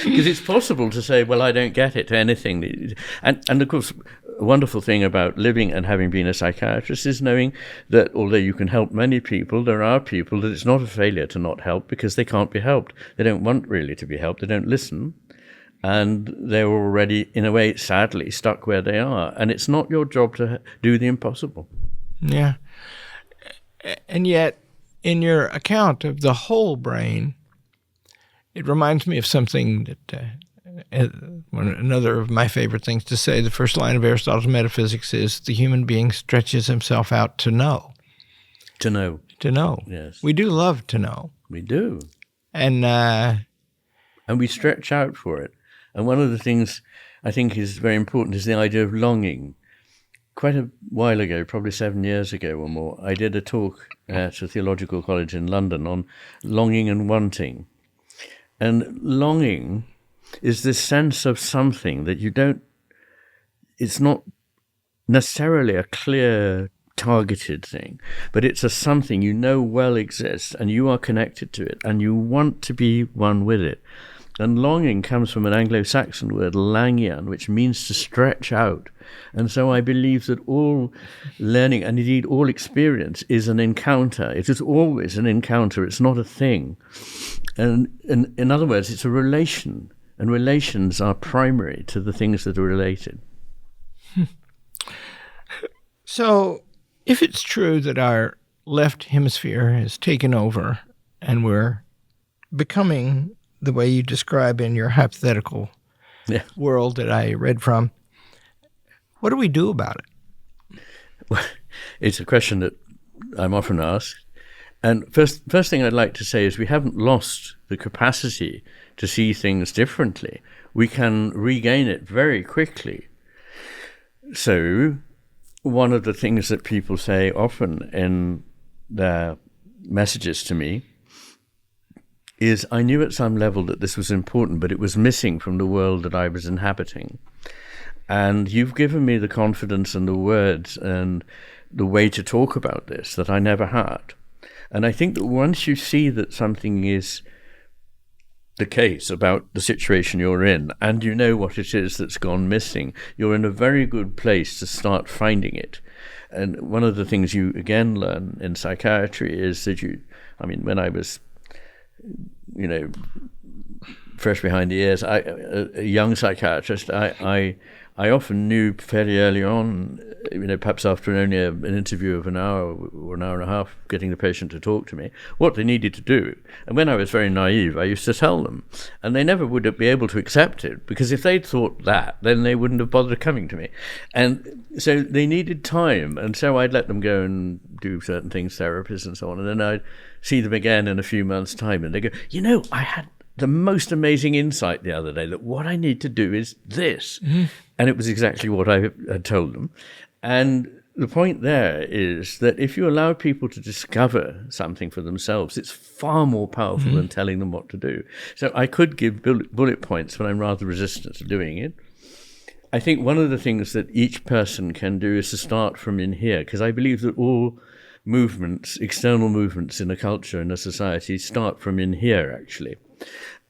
[SPEAKER 1] Because it's possible to say, well, I don't get it, anything. And of course, a wonderful thing about living and having been a psychiatrist is knowing that although you can help many people, there are people that it's not a failure to not help because they can't be helped. They don't want really to be helped. They don't listen. And they're already, in a way, sadly, stuck where they are. And it's not your job to do the impossible. Yeah.
[SPEAKER 2] And yet, in your account of the whole brain, it reminds me of something that another of my favorite things to say. The first line of Aristotle's Metaphysics is, the human being stretches himself out to know.
[SPEAKER 1] To know.
[SPEAKER 2] To know.
[SPEAKER 1] Yes.
[SPEAKER 2] We do love to know.
[SPEAKER 1] We do.
[SPEAKER 2] And
[SPEAKER 1] we stretch out for it. And one of the things I think is very important is the idea of longing. Quite a while ago, probably 7 years ago or more, I did a talk at a theological college in London on longing and wanting. And longing is this sense of something that you don't, it's not necessarily a clear, targeted thing, but it's a something you know well exists, and you are connected to it, and you want to be one with it. And longing comes from an Anglo-Saxon word, langian, which means to stretch out. And so I believe that all learning, and indeed all experience, is an encounter. It is always an encounter. It's not a thing. And in other words, it's a relation. And relations are primary to the things that are related.
[SPEAKER 2] So if it's true that our left hemisphere has taken over and we're becoming the way you describe in your hypothetical world that I read from, what do we do about it?
[SPEAKER 1] Well, it's a question that I'm often asked. And first thing I'd like to say is we haven't lost the capacity to see things differently. We can regain it very quickly. So one of the things that people say often in their messages to me is, I knew at some level that this was important, but it was missing from the world that I was inhabiting. And you've given me the confidence and the words and the way to talk about this that I never had. And I think that once you see that something is the case about the situation you're in, and you know what it is that's gone missing, you're in a very good place to start finding it. And one of the things you again learn in psychiatry is that when I was, fresh behind the ears, a young psychiatrist, I often knew fairly early on, perhaps after only an interview of an hour or an hour and a half, getting the patient to talk to me, what they needed to do. And when I was very naive, I used to tell them. And they never would be able to accept it, because if they'd thought that, then they wouldn't have bothered coming to me. And so they needed time. And so I'd let them go and do certain things, therapies and so on. And then I'd see them again in a few months' time. And they go, I had the most amazing insight the other day that what I need to do is this. Mm-hmm. And it was exactly what I had told them. And the point there is that if you allow people to discover something for themselves, it's far more powerful than telling them what to do. So I could give bullet points, but I'm rather resistant to doing it. I think one of the things that each person can do is to start from in here, because I believe that all movements, external movements in a culture, in a society, start from in here, actually.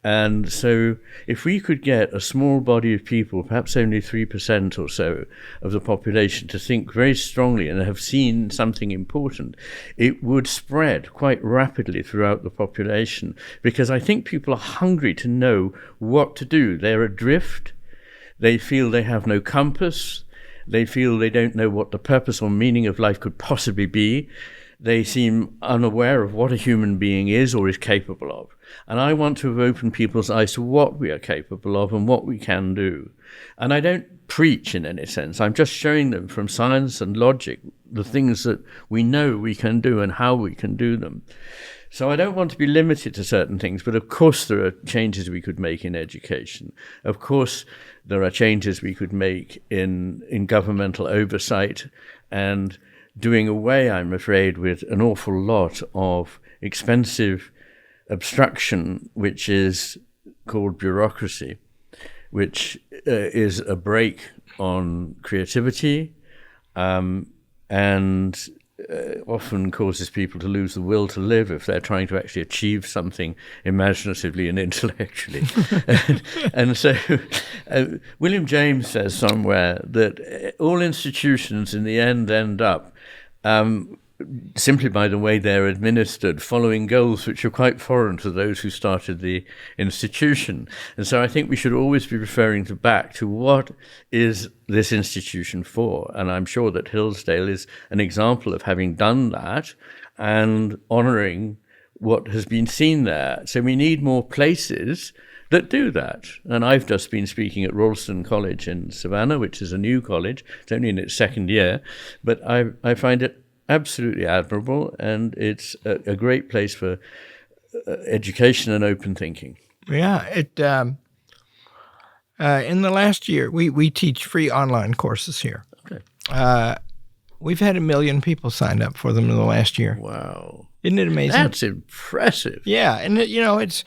[SPEAKER 1] And so if we could get a small body of people, perhaps only 3% or so of the population, to think very strongly and have seen something important, it would spread quite rapidly throughout the population, because I think people are hungry to know what to do. They're adrift. They feel they have no compass. They feel they don't know what the purpose or meaning of life could possibly be. They seem unaware of what a human being is or is capable of. And I want to open people's eyes to what we are capable of and what we can do. And I don't preach in any sense. I'm just showing them from science and logic the things that we know we can do and how we can do them. So I don't want to be limited to certain things, but of course there are changes we could make in education. Of course there are changes we could make in governmental oversight, and doing away, I'm afraid, with an awful lot of expensive obstruction, which is called bureaucracy, which is a brake on creativity, and often causes people to lose the will to live if they're trying to actually achieve something imaginatively and intellectually. and so William James says somewhere that all institutions in the end up simply by the way they're administered, following goals which are quite foreign to those who started the institution. And so I think we should always be referring back to what is this institution for. And I'm sure that Hillsdale is an example of having done that and honouring what has been seen there. So we need more places that do that. And I've just been speaking at Ralston College in Savannah, which is a new college. It's only in its second year, but I find it absolutely admirable, and it's a great place for education and open thinking.
[SPEAKER 2] Yeah, in the last year, we teach free online courses here. Okay. We've had 1 million people sign up for them in the last year.
[SPEAKER 1] Wow.
[SPEAKER 2] Isn't it amazing?
[SPEAKER 1] That's impressive.
[SPEAKER 2] Yeah, and it's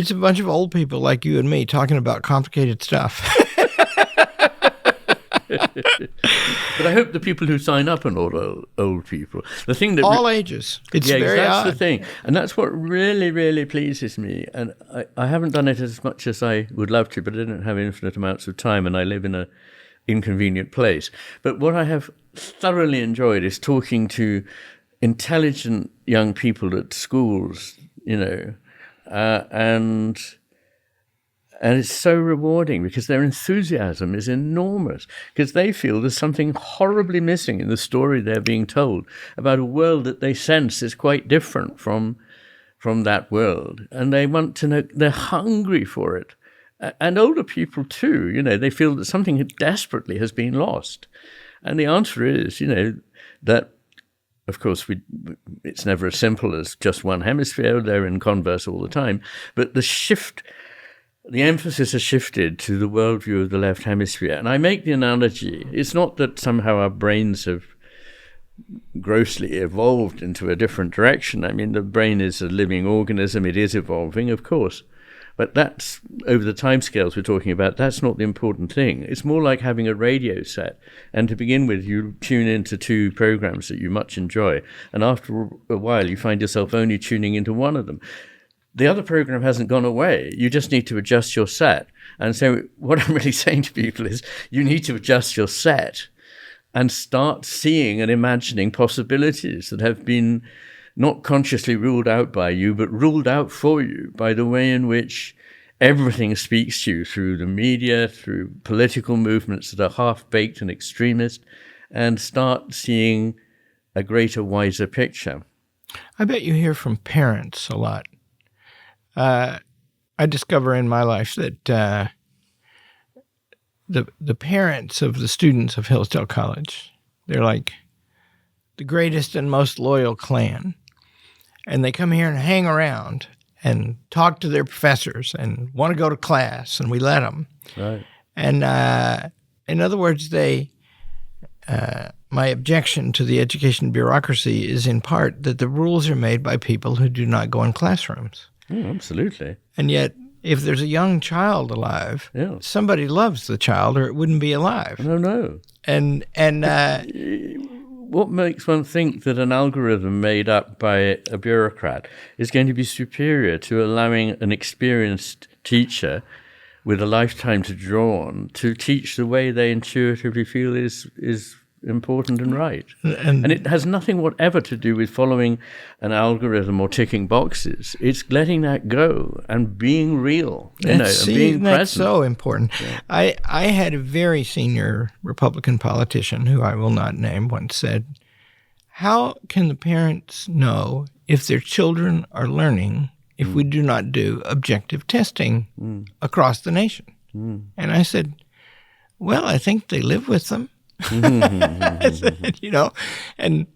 [SPEAKER 2] a bunch of old people like you and me talking about complicated stuff.
[SPEAKER 1] But I hope the people who sign up are not old people. The thing that
[SPEAKER 2] all ages. It's very
[SPEAKER 1] that's
[SPEAKER 2] odd.
[SPEAKER 1] the thing, and that's what really, really pleases me. And I haven't done it as much as I would love to, but I don't have infinite amounts of time, and I live in an inconvenient place. But what I have thoroughly enjoyed is talking to intelligent young people at schools, and it's so rewarding because their enthusiasm is enormous, because they feel there's something horribly missing in the story they're being told about a world that they sense is quite different from that world. And they want to know, they're hungry for it. And older people too, they feel that something desperately has been lost. And the answer is, that, of course, it's never as simple as just one hemisphere. They're in converse all the time. But the shift the emphasis has shifted to the worldview of the left hemisphere. And I make the analogy, it's not that somehow our brains have grossly evolved into a different direction. I mean, the brain is a living organism. It is evolving, of course. But that's, over the timescales we're talking about, that's not the important thing. It's more like having a radio set. And to begin with, you tune into 2 programs that you much enjoy. And after a while, you find yourself only tuning into one of them. The other program hasn't gone away. You just need to adjust your set. And so what I'm really saying to people is you need to adjust your set and start seeing and imagining possibilities that have been not consciously ruled out by you, but ruled out for you by the way in which everything speaks to you through the media, through political movements that are half-baked and extremist, and start seeing a greater, wiser picture.
[SPEAKER 2] I bet you hear from parents a lot. I discover in my life that the parents of the students of Hillsdale College, they're like the greatest and most loyal clan. And they come here and hang around and talk to their professors and want to go to class, and we let them.
[SPEAKER 1] Right.
[SPEAKER 2] And in other words, my objection to the education bureaucracy is in part that the rules are made by people who do not go in classrooms.
[SPEAKER 1] Oh, absolutely.
[SPEAKER 2] And yet, if there's a young child alive, somebody loves the child or it wouldn't be alive.
[SPEAKER 1] No.
[SPEAKER 2] And
[SPEAKER 1] what makes one think that an algorithm made up by a bureaucrat is going to be superior to allowing an experienced teacher with a lifetime to draw on to teach the way they intuitively feel is important and right? And it has nothing whatever to do with following an algorithm or ticking boxes. It's letting that go and being real, and being present.
[SPEAKER 2] That's so important. Yeah. I had a very senior Republican politician, who I will not name, once said, how can the parents know if their children are learning if we do not do objective testing across the nation? And I said, well, I think they live with them. And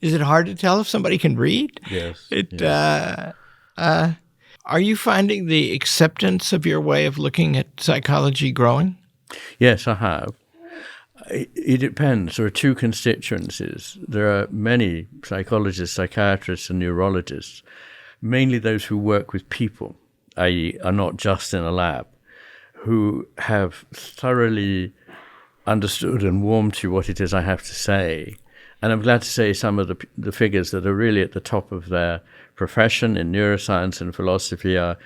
[SPEAKER 2] is it hard to tell if somebody can read?
[SPEAKER 1] Yes.
[SPEAKER 2] Are you finding the acceptance of your way of looking at psychology growing?
[SPEAKER 1] Yes, I have. It depends. There are 2 constituencies. There are many psychologists, psychiatrists, and neurologists, mainly those who work with people, i.e. are not just in a lab, who have thoroughly understood and warmed to what it is I have to say. And I'm glad to say some of the figures that are really at the top of their profession in neuroscience and philosophy are,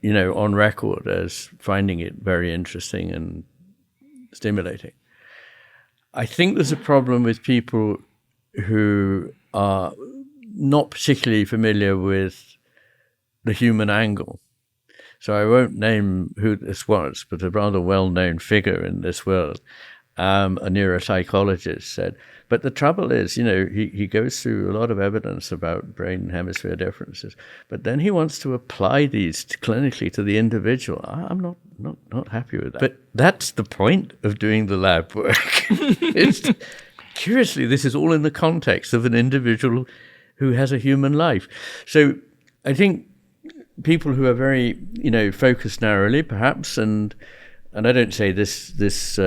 [SPEAKER 1] on record as finding it very interesting and stimulating. I think there's a problem with people who are not particularly familiar with the human angle. So I won't name who this was, but a rather well-known figure in this world, a neuropsychologist, said, but the trouble is, he goes through a lot of evidence about brain and hemisphere differences, but then he wants to apply these clinically to the individual. I'm not happy with that. But that's the point of doing the lab work. Curiously, this is all in the context of an individual who has a human life. So I think people who are very, focused narrowly, perhaps, and I don't say this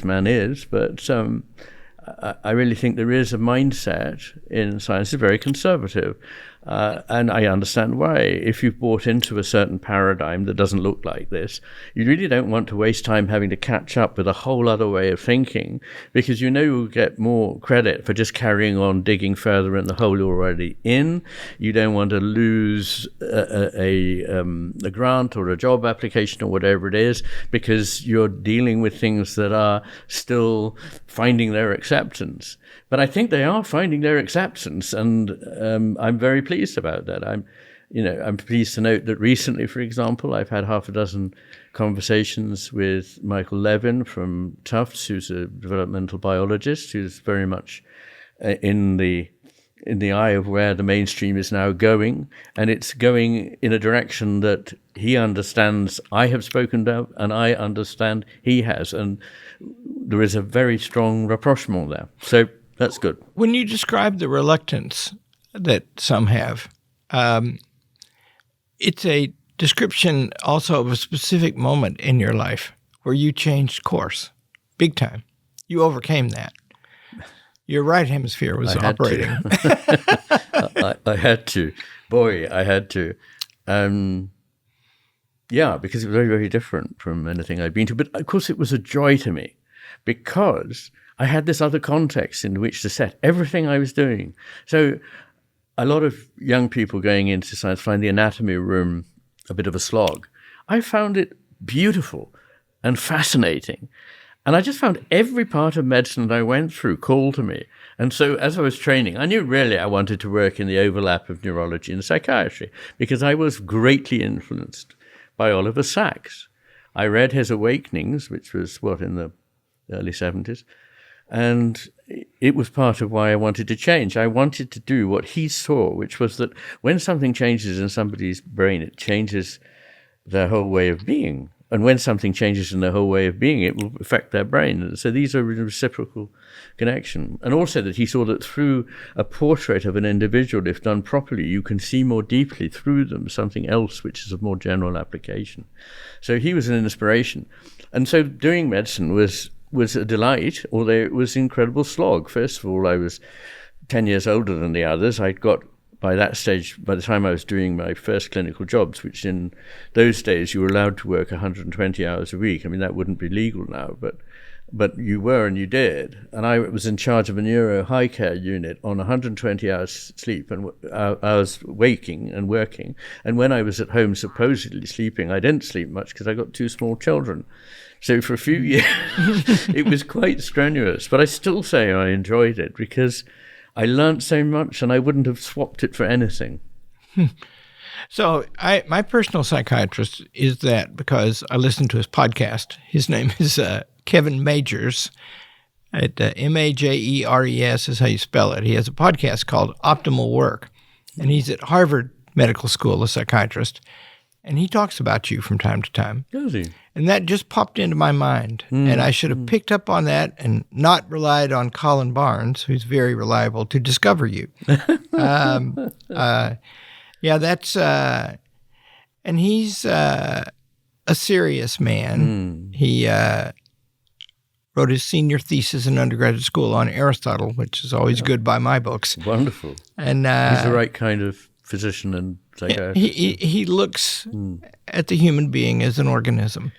[SPEAKER 1] man is, but I really think there is a mindset in science that's very conservative, and I understand why. If you've bought into a certain paradigm that doesn't look like this, you really don't want to waste time having to catch up with a whole other way of thinking, because you'll get more credit for just carrying on digging further in the hole you're already in. You don't want to lose a grant or a job application or whatever it is, because you're dealing with things that are still finding their acceptance. But I think they are finding their acceptance, and I'm very pleased about that. I'm pleased to note that recently, for example, I've had 6 conversations with Michael Levin from Tufts, who's a developmental biologist, who's very much in the eye of where the mainstream is now going, and it's going in a direction that he understands I have spoken about, and I understand he has, and there is a very strong rapprochement there. So that's good.
[SPEAKER 2] When you describe the reluctance that some have, it's a description also of a specific moment in your life where you changed course, big time. You overcame that. Your right hemisphere was operating.
[SPEAKER 1] I had to. Boy, I had to. Yeah, because it was very, very different from anything I'd been to. But of course, it was a joy to me because I had this other context in which to set everything I was doing. So a lot of young people going into science find the anatomy room a bit of a slog. I found it beautiful and fascinating. And I just found every part of medicine that I went through called to me. And so as I was training, I knew really I wanted to work in the overlap of neurology and psychiatry because I was greatly influenced by Oliver Sacks. I read his Awakenings, which was, in the early 70s. And it was part of why I wanted to change. I wanted to do what he saw, which was that when something changes in somebody's brain, it changes their whole way of being. And when something changes in their whole way of being, it will affect their brain. And so these are a reciprocal connection. And also that he saw that through a portrait of an individual, if done properly, you can see more deeply through them something else which is of more general application. So he was an inspiration. And so doing medicine was a delight, although it was an incredible slog. First of all, I was 10 years older than the others. I'd got, by that stage, by the time I was doing my first clinical jobs, which in those days you were allowed to work 120 hours a week. I mean, that wouldn't be legal now, but you were and you did. And I was in charge of a neuro high care unit on 120 hours sleep, and I was waking and working. And when I was at home supposedly sleeping, I didn't sleep much because I got two small children. So for a few years, it was quite strenuous. But I still say I enjoyed it because I learned so much and I wouldn't have swapped it for anything.
[SPEAKER 2] So my personal psychiatrist is that because I listen to his podcast. His name is Kevin Majors. Majers is how you spell it. He has a podcast called Optimal Work, and he's at Harvard Medical School, a psychiatrist, and he talks about you from time to time.
[SPEAKER 1] Does he?
[SPEAKER 2] And that just popped into my mind, and I should have picked up on that and not relied on Colin Barnes, who's very reliable, to discover you. Yeah, that's and he's a serious man. He wrote his senior thesis in undergraduate school on Aristotle, which is always good by my books.
[SPEAKER 1] Wonderful.
[SPEAKER 2] And
[SPEAKER 1] he's the right kind of physician and psychiatrist.
[SPEAKER 2] He looks at the human being as an organism.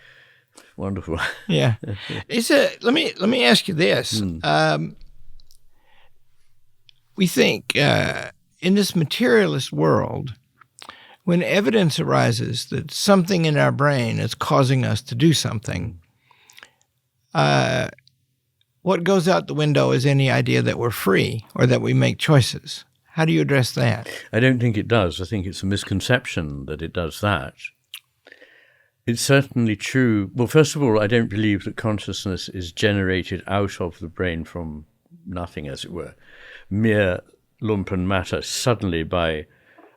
[SPEAKER 1] Wonderful.
[SPEAKER 2] Yeah. Let me ask you this. We think in this materialist world, when evidence arises that something in our brain is causing us to do something, what goes out the window is any idea that we're free or that we make choices. How do you address that?
[SPEAKER 1] I don't think it does. I think it's a misconception that it does that. It's certainly true. Well, first of all, I don't believe that consciousness is generated out of the brain from nothing, as it were. Mere lumpen matter suddenly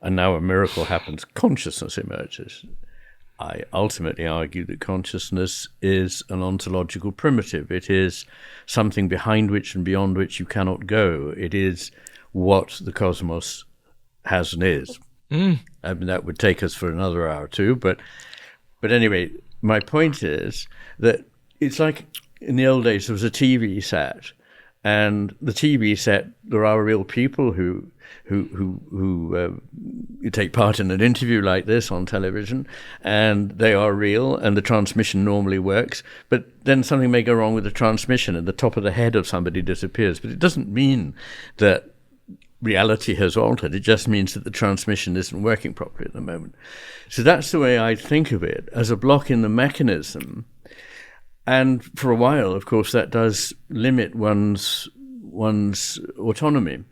[SPEAKER 1] and now a miracle happens, consciousness emerges. I ultimately argue that consciousness is an ontological primitive. It is something behind which and beyond which you cannot go. It is what the cosmos has and is. I mean, that would take us for another hour or two, but anyway, my point is that it's like in the old days there was a TV set, and the TV set, there are real people who take part in an interview like this on television, and they are real, and the transmission normally works, but then something may go wrong with the transmission and the top of the head of somebody disappears. But it doesn't mean that reality has altered. It just means that the transmission isn't working properly at the moment. So that's the way I think of it, as a block in the mechanism. And for a while, of course, that does limit one's autonomy.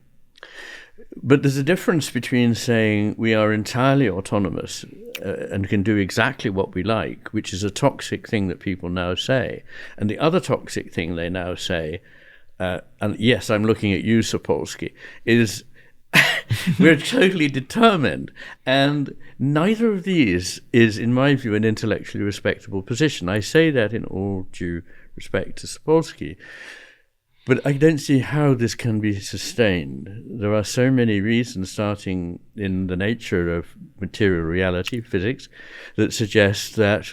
[SPEAKER 1] But there's a difference between saying we are entirely autonomous and can do exactly what we like, which is a toxic thing that people now say. And the other toxic thing they now say, and yes, I'm looking at you, Sapolsky, is we're totally determined. And neither of these is, in my view, an intellectually respectable position. I say that in all due respect to Sapolsky. But I don't see how this can be sustained. There are so many reasons, starting in the nature of material reality, physics, that suggest that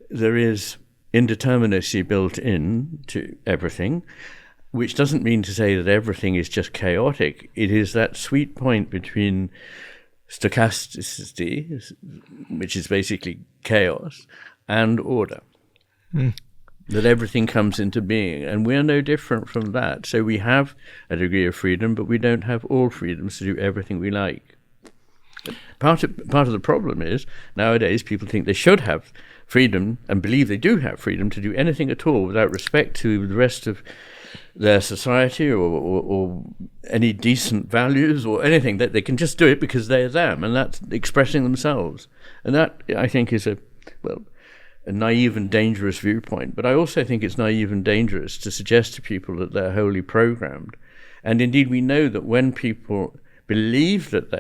[SPEAKER 1] there is indeterminacy built in to everything, which doesn't mean to say that everything is just chaotic. It is that sweet point between stochasticity, which is basically chaos, and order. That everything comes into being, and we're no different from that. So we have a degree of freedom, but we don't have all freedoms to do everything we like. Part of the problem is, nowadays, people think they should have freedom and believe they do have freedom to do anything at all without respect to the rest of their society or any decent values or anything, that they can just do it because they're them, and that's expressing themselves. And that, I think, is a naive and dangerous viewpoint. But I also think it's naive and dangerous to suggest to people that they're wholly programmed. And indeed, we know that when people believe that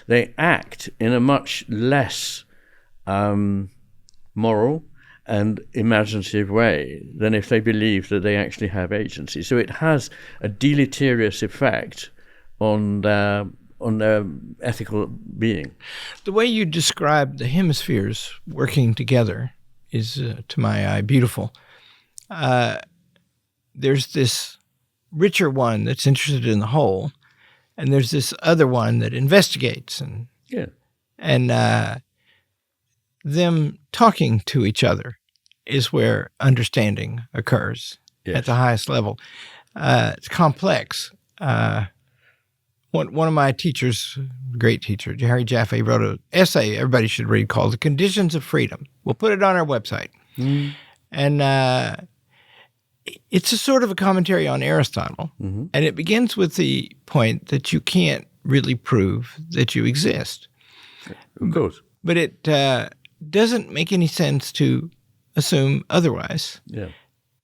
[SPEAKER 1] they act in a much less moral and imaginative way than if they believe that they actually have agency. So it has a deleterious effect on their ethical being.
[SPEAKER 2] The way you describe the hemispheres working together is, to my eye, beautiful. There's this richer one that's interested in the whole, and there's this other one that investigates, and them talking to each other is where understanding occurs at the highest level. It's complex. One of my teachers, great teacher, Harry Jaffe, wrote an essay everybody should read called The Conditions of Freedom. We'll put it on our website. And it's a sort of a commentary on Aristotle. And it begins with the point that you can't really prove that you exist.
[SPEAKER 1] Of course.
[SPEAKER 2] But it doesn't make any sense to assume otherwise.
[SPEAKER 1] Yeah.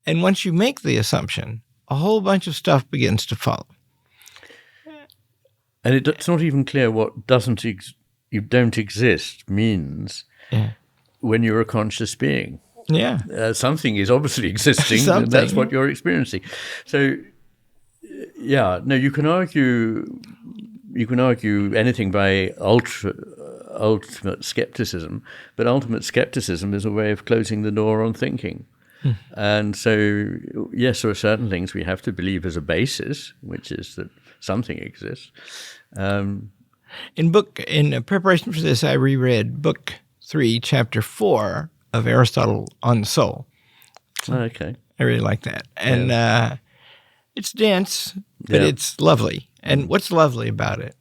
[SPEAKER 2] And once you make the assumption, a whole bunch of stuff begins to follow.
[SPEAKER 1] And it's not even clear what you don't exist means when you're a conscious being.
[SPEAKER 2] Yeah.
[SPEAKER 1] Something is obviously existing, and that's what you're experiencing. So, no, you can argue anything by ultimate skepticism, but ultimate skepticism is a way of closing the door on thinking. And so, yes, there are certain things we have to believe as a basis, which is that something exists.
[SPEAKER 2] In preparation for this, I reread Book 3, Chapter 4 of Aristotle on the Soul.
[SPEAKER 1] Okay.
[SPEAKER 2] I really like that. And it's dense, but it's lovely. And what's lovely about it?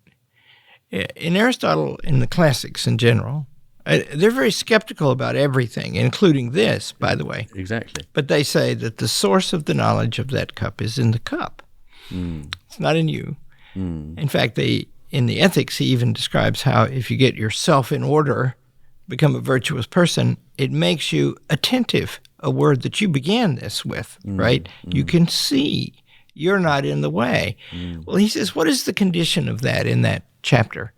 [SPEAKER 2] In Aristotle, in the classics in general, they're very skeptical about everything, including this, by the way.
[SPEAKER 1] Exactly.
[SPEAKER 2] But they say that the source of the knowledge of that cup is in the cup. It's not in you. In fact, in the Ethics, he even describes how if you get yourself in order, become a virtuous person, it makes you attentive, a word that you began this with, right? You can see. You're not in the way. Well, he says, what is the condition of that in that chapter?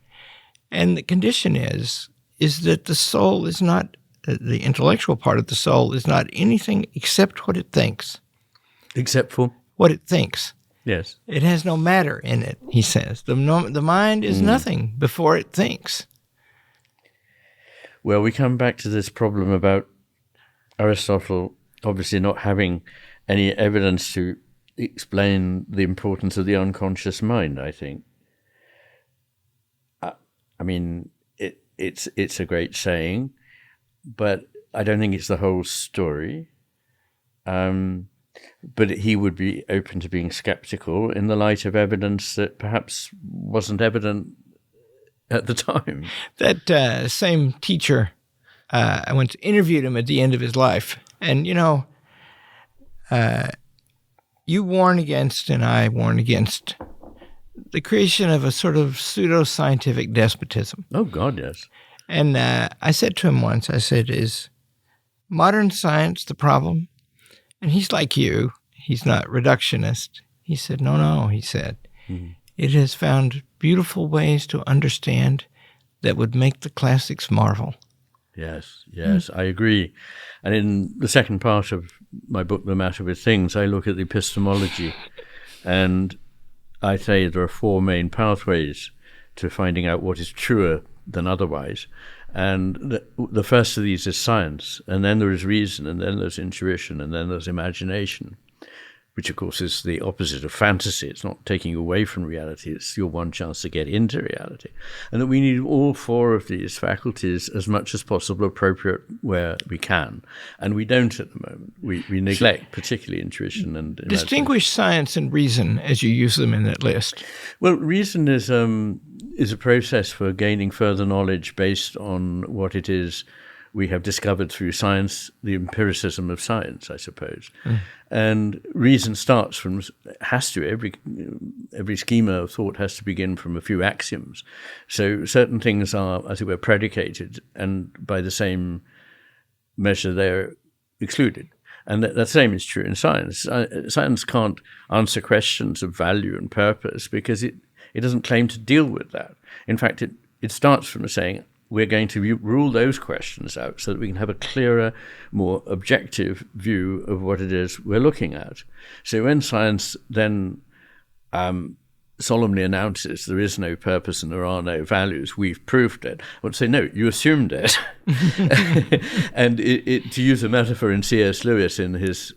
[SPEAKER 2] And the condition is that the soul is not, the intellectual part of the soul is not anything except what it thinks.
[SPEAKER 1] Except for?
[SPEAKER 2] What it thinks.
[SPEAKER 1] Yes.
[SPEAKER 2] It has no matter in it, he says. The mind is nothing before it thinks.
[SPEAKER 1] Well, we come back to this problem about Aristotle obviously not having any evidence to explain the importance of the unconscious mind, I think. I mean, it's a great saying, but I don't think it's the whole story. But he would be open to being skeptical in the light of evidence that perhaps wasn't evident at the time.
[SPEAKER 2] That same teacher, I went to interview him at the end of his life. And, you warn against, and I warn against, the creation of a sort of pseudo-scientific despotism.
[SPEAKER 1] Oh, God, yes.
[SPEAKER 2] And I said to him once, is modern science the problem? And he's like you. He's not reductionist. He said, no, he said. It has found beautiful ways to understand that would make the classics marvel.
[SPEAKER 1] Yes, I agree. And in the second part of my book, The Matter with Things, I look at the epistemology And I say there are four main pathways to finding out what is truer than otherwise. And the first of these is science, and then there is reason, and then there's intuition, and then there's imagination, which of course is the opposite of fantasy. It's not taking you away from reality, it's your one chance to get into reality. And that we need all four of these faculties as much as possible appropriate where we can. And we don't at the moment. We neglect particularly intuition and imagination.
[SPEAKER 2] Distinguish science and reason as you use them in that list.
[SPEAKER 1] Well, reason is a process for gaining further knowledge based on what it is we have discovered through science, the empiricism of science, I suppose. And reason starts from, every schema of thought has to begin from a few axioms. So certain things are, as it were, predicated, and by the same measure they're excluded. And the same is true in science. Science can't answer questions of value and purpose because it doesn't claim to deal with that. In fact, it starts from saying, we're going to rule those questions out so that we can have a clearer, more objective view of what it is we're looking at. So when science then solemnly announces there is no purpose and there are no values, we've proved it, I would say, no, you assumed it. And to use a metaphor in C.S. Lewis in his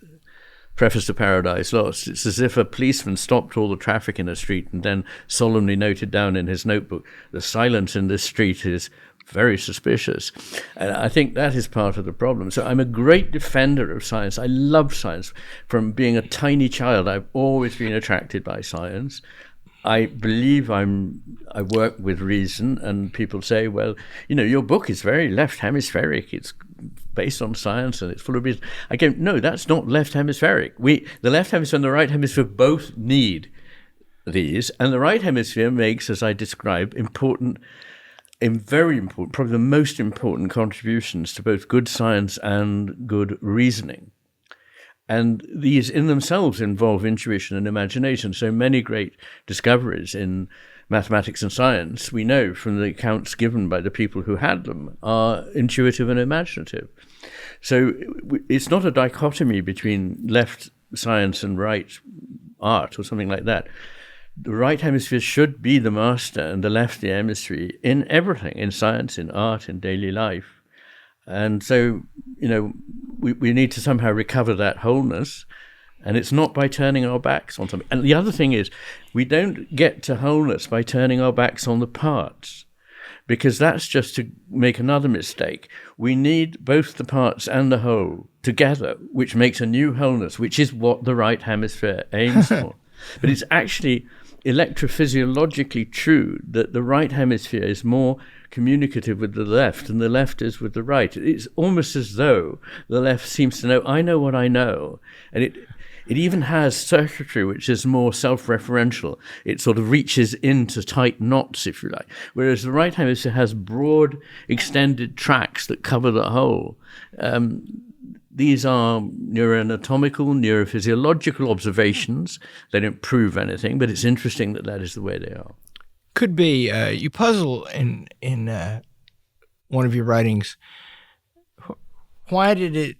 [SPEAKER 1] preface to Paradise Lost, it's as if a policeman stopped all the traffic in a street and then solemnly noted down in his notebook, the silence in this street is very suspicious. And I think that is part of the problem. So I'm a great defender of science. I love science. From being a tiny child, I've always been attracted by science. I believe I work with reason, and people say, well, your book is very left hemispheric. It's based on science and it's full of reason. I go, no, that's not left hemispheric. The left hemisphere and the right hemisphere both need these, and the right hemisphere makes, as I described, very important, probably the most important contributions to both good science and good reasoning. And these in themselves involve intuition and imagination. So many great discoveries in mathematics and science, we know from the accounts given by the people who had them, are intuitive and imaginative. So it's not a dichotomy between left science and right art or something like that. The right hemisphere should be the master and the left the emissary in everything, in science, in art, in daily life. And so, we need to somehow recover that wholeness, and it's not by turning our backs on something. And the other thing is, we don't get to wholeness by turning our backs on the parts, because that's just to make another mistake. We need both the parts and the whole together, which makes a new wholeness, which is what the right hemisphere aims for. But it's actually electrophysiologically true that the right hemisphere is more communicative with the left than the left is with the right. It's almost as though the left seems to know, I know what I know. And it even has circuitry which is more self-referential. It sort of reaches into tight knots, if you like. Whereas the right hemisphere has broad, extended tracks that cover the whole. These are neuroanatomical, neurophysiological observations. They don't prove anything, but it's interesting that is the way they are.
[SPEAKER 2] Could be. You puzzle in one of your writings. Why did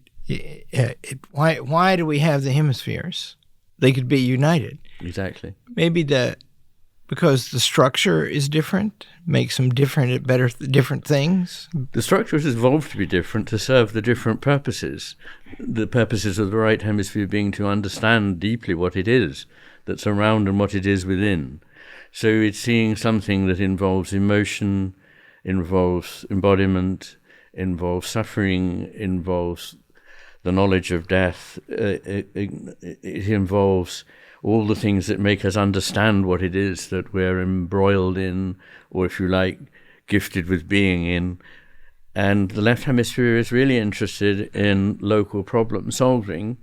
[SPEAKER 2] why do we have the hemispheres? They could be united.
[SPEAKER 1] Exactly.
[SPEAKER 2] Maybe because the structure is different, makes them different at different things.
[SPEAKER 1] The structure has evolved to be different to serve the different purposes. The purposes of the right hemisphere being to understand deeply what it is that's around and what it is within. So it's seeing something that involves emotion, involves embodiment, involves suffering, involves the knowledge of death. It involves all the things that make us understand what it is that we're embroiled in, or if you like, gifted with being in. And the left hemisphere is really interested in local problem solving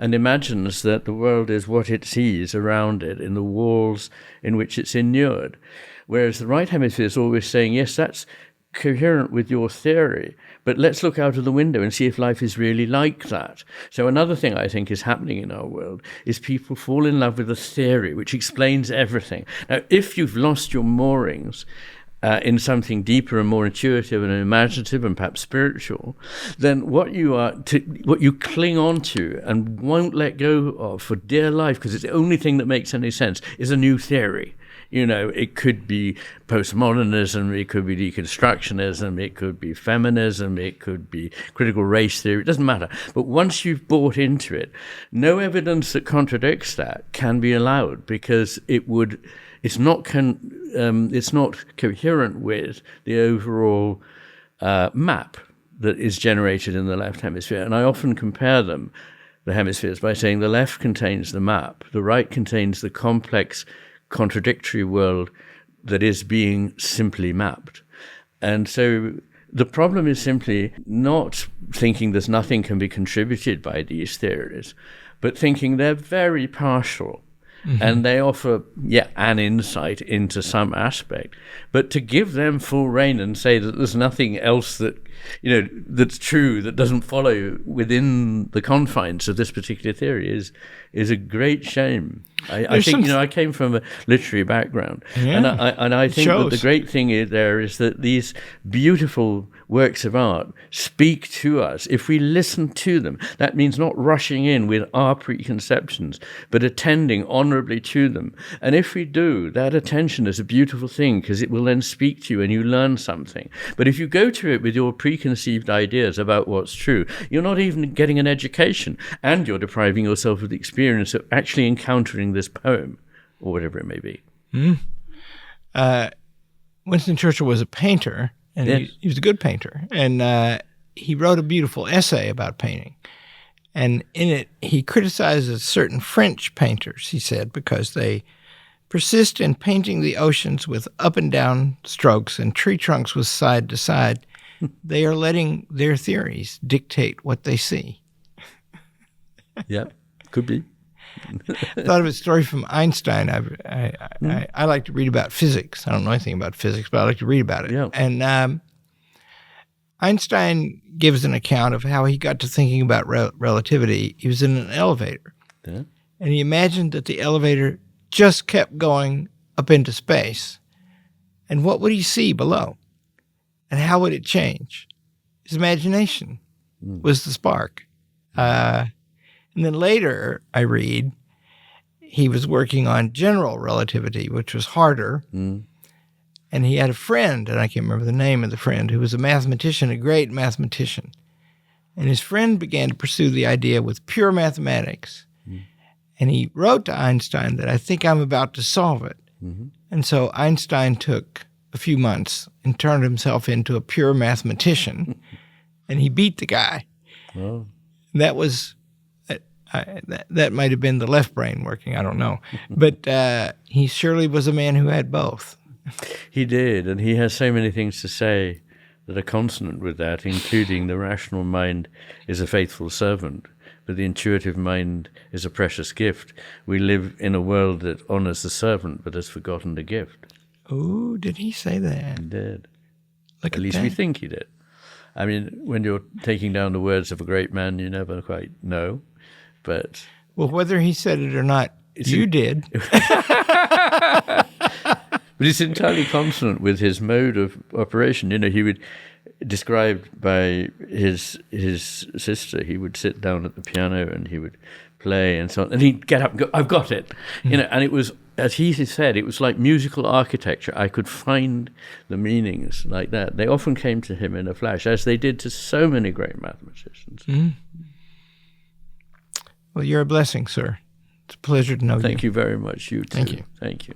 [SPEAKER 1] and imagines that the world is what it sees around it in the walls in which it's inured. Whereas the right hemisphere is always saying, yes, that's coherent with your theory, but let's look out of the window and see if life is really like that. So another thing I think is happening in our world is people fall in love with a theory which explains everything. Now, if you've lost your moorings in something deeper and more intuitive and imaginative and perhaps spiritual, then what you cling on to and won't let go of for dear life, because it's the only thing that makes any sense, is a new theory. It could be postmodernism, it could be deconstructionism, it could be feminism, it could be critical race theory, it doesn't matter. But once you've bought into it, no evidence that contradicts that can be allowed, because it's not coherent with the overall map that is generated in the left hemisphere. And I often compare the hemispheres, by saying the left contains the map, the right contains the complex contradictory world that is being simply mapped. And so the problem is simply not thinking there's nothing can be contributed by these theories, but thinking they're very partial. Mm-hmm. And they offer, an insight into some aspect. But to give them full rein and say that there's nothing else that, that's true, that doesn't follow within the confines of this particular theory is a great shame. I think, I came from a literary background. Yeah, and I think that the great thing is that these beautiful works of art speak to us. If we listen to them, that means not rushing in with our preconceptions, but attending honorably to them. And if we do, that attention is a beautiful thing, because it will then speak to you and you learn something. But if you go to it with your preconceived ideas about what's true, you're not even getting an education, and you're depriving yourself of the experience of actually encountering this poem, or whatever it may be.
[SPEAKER 2] Winston Churchill was a painter, and yes. he was a good painter, and he wrote a beautiful essay about painting. And in it, he criticizes certain French painters, he said, because they persist in painting the oceans with up and down strokes and tree trunks with side to side. They are letting their theories dictate what they see.
[SPEAKER 1] Yeah, could be.
[SPEAKER 2] I thought of a story from Einstein. I like to read about physics. I don't know anything about physics, but I like to read about it. Yeah. And Einstein gives an account of how he got to thinking about relativity. He was in an elevator, and he imagined that the elevator just kept going up into space. And what would he see below? And how would it change? His imagination was the spark. And then later, I read, he was working on general relativity, which was harder. And he had a friend, and I can't remember the name of the friend, who was a mathematician, a great mathematician. And his friend began to pursue the idea with pure mathematics. And he wrote to Einstein that, I think I'm about to solve it. And so Einstein took a few months and turned himself into a pure mathematician, and he beat the guy. Oh. That was... that might have been the left brain working, I don't know. But he surely was a man who had both.
[SPEAKER 1] He did, and he has so many things to say that are consonant with that, including the rational mind is a faithful servant, but the intuitive mind is a precious gift. We live in a world that honors the servant but has forgotten the gift.
[SPEAKER 2] Oh, did he say that?
[SPEAKER 1] He did.
[SPEAKER 2] Look
[SPEAKER 1] at least
[SPEAKER 2] that.
[SPEAKER 1] We think he did. I mean, when you're taking down the words of a great man, you never quite know. But
[SPEAKER 2] well, whether he said it or not, you did.
[SPEAKER 1] But it's entirely consonant with his mode of operation. He would, described by his sister, he would sit down at the piano and he would play and so on, and he'd get up and go, I've got it. And it was, as he said, it was like musical architecture. I could find the meanings like that. They often came to him in a flash, as they did to so many great mathematicians.
[SPEAKER 2] Well, you're a blessing, sir. It's a pleasure to know you.
[SPEAKER 1] Thank you very much. You too.
[SPEAKER 2] Thank you.
[SPEAKER 1] Thank you.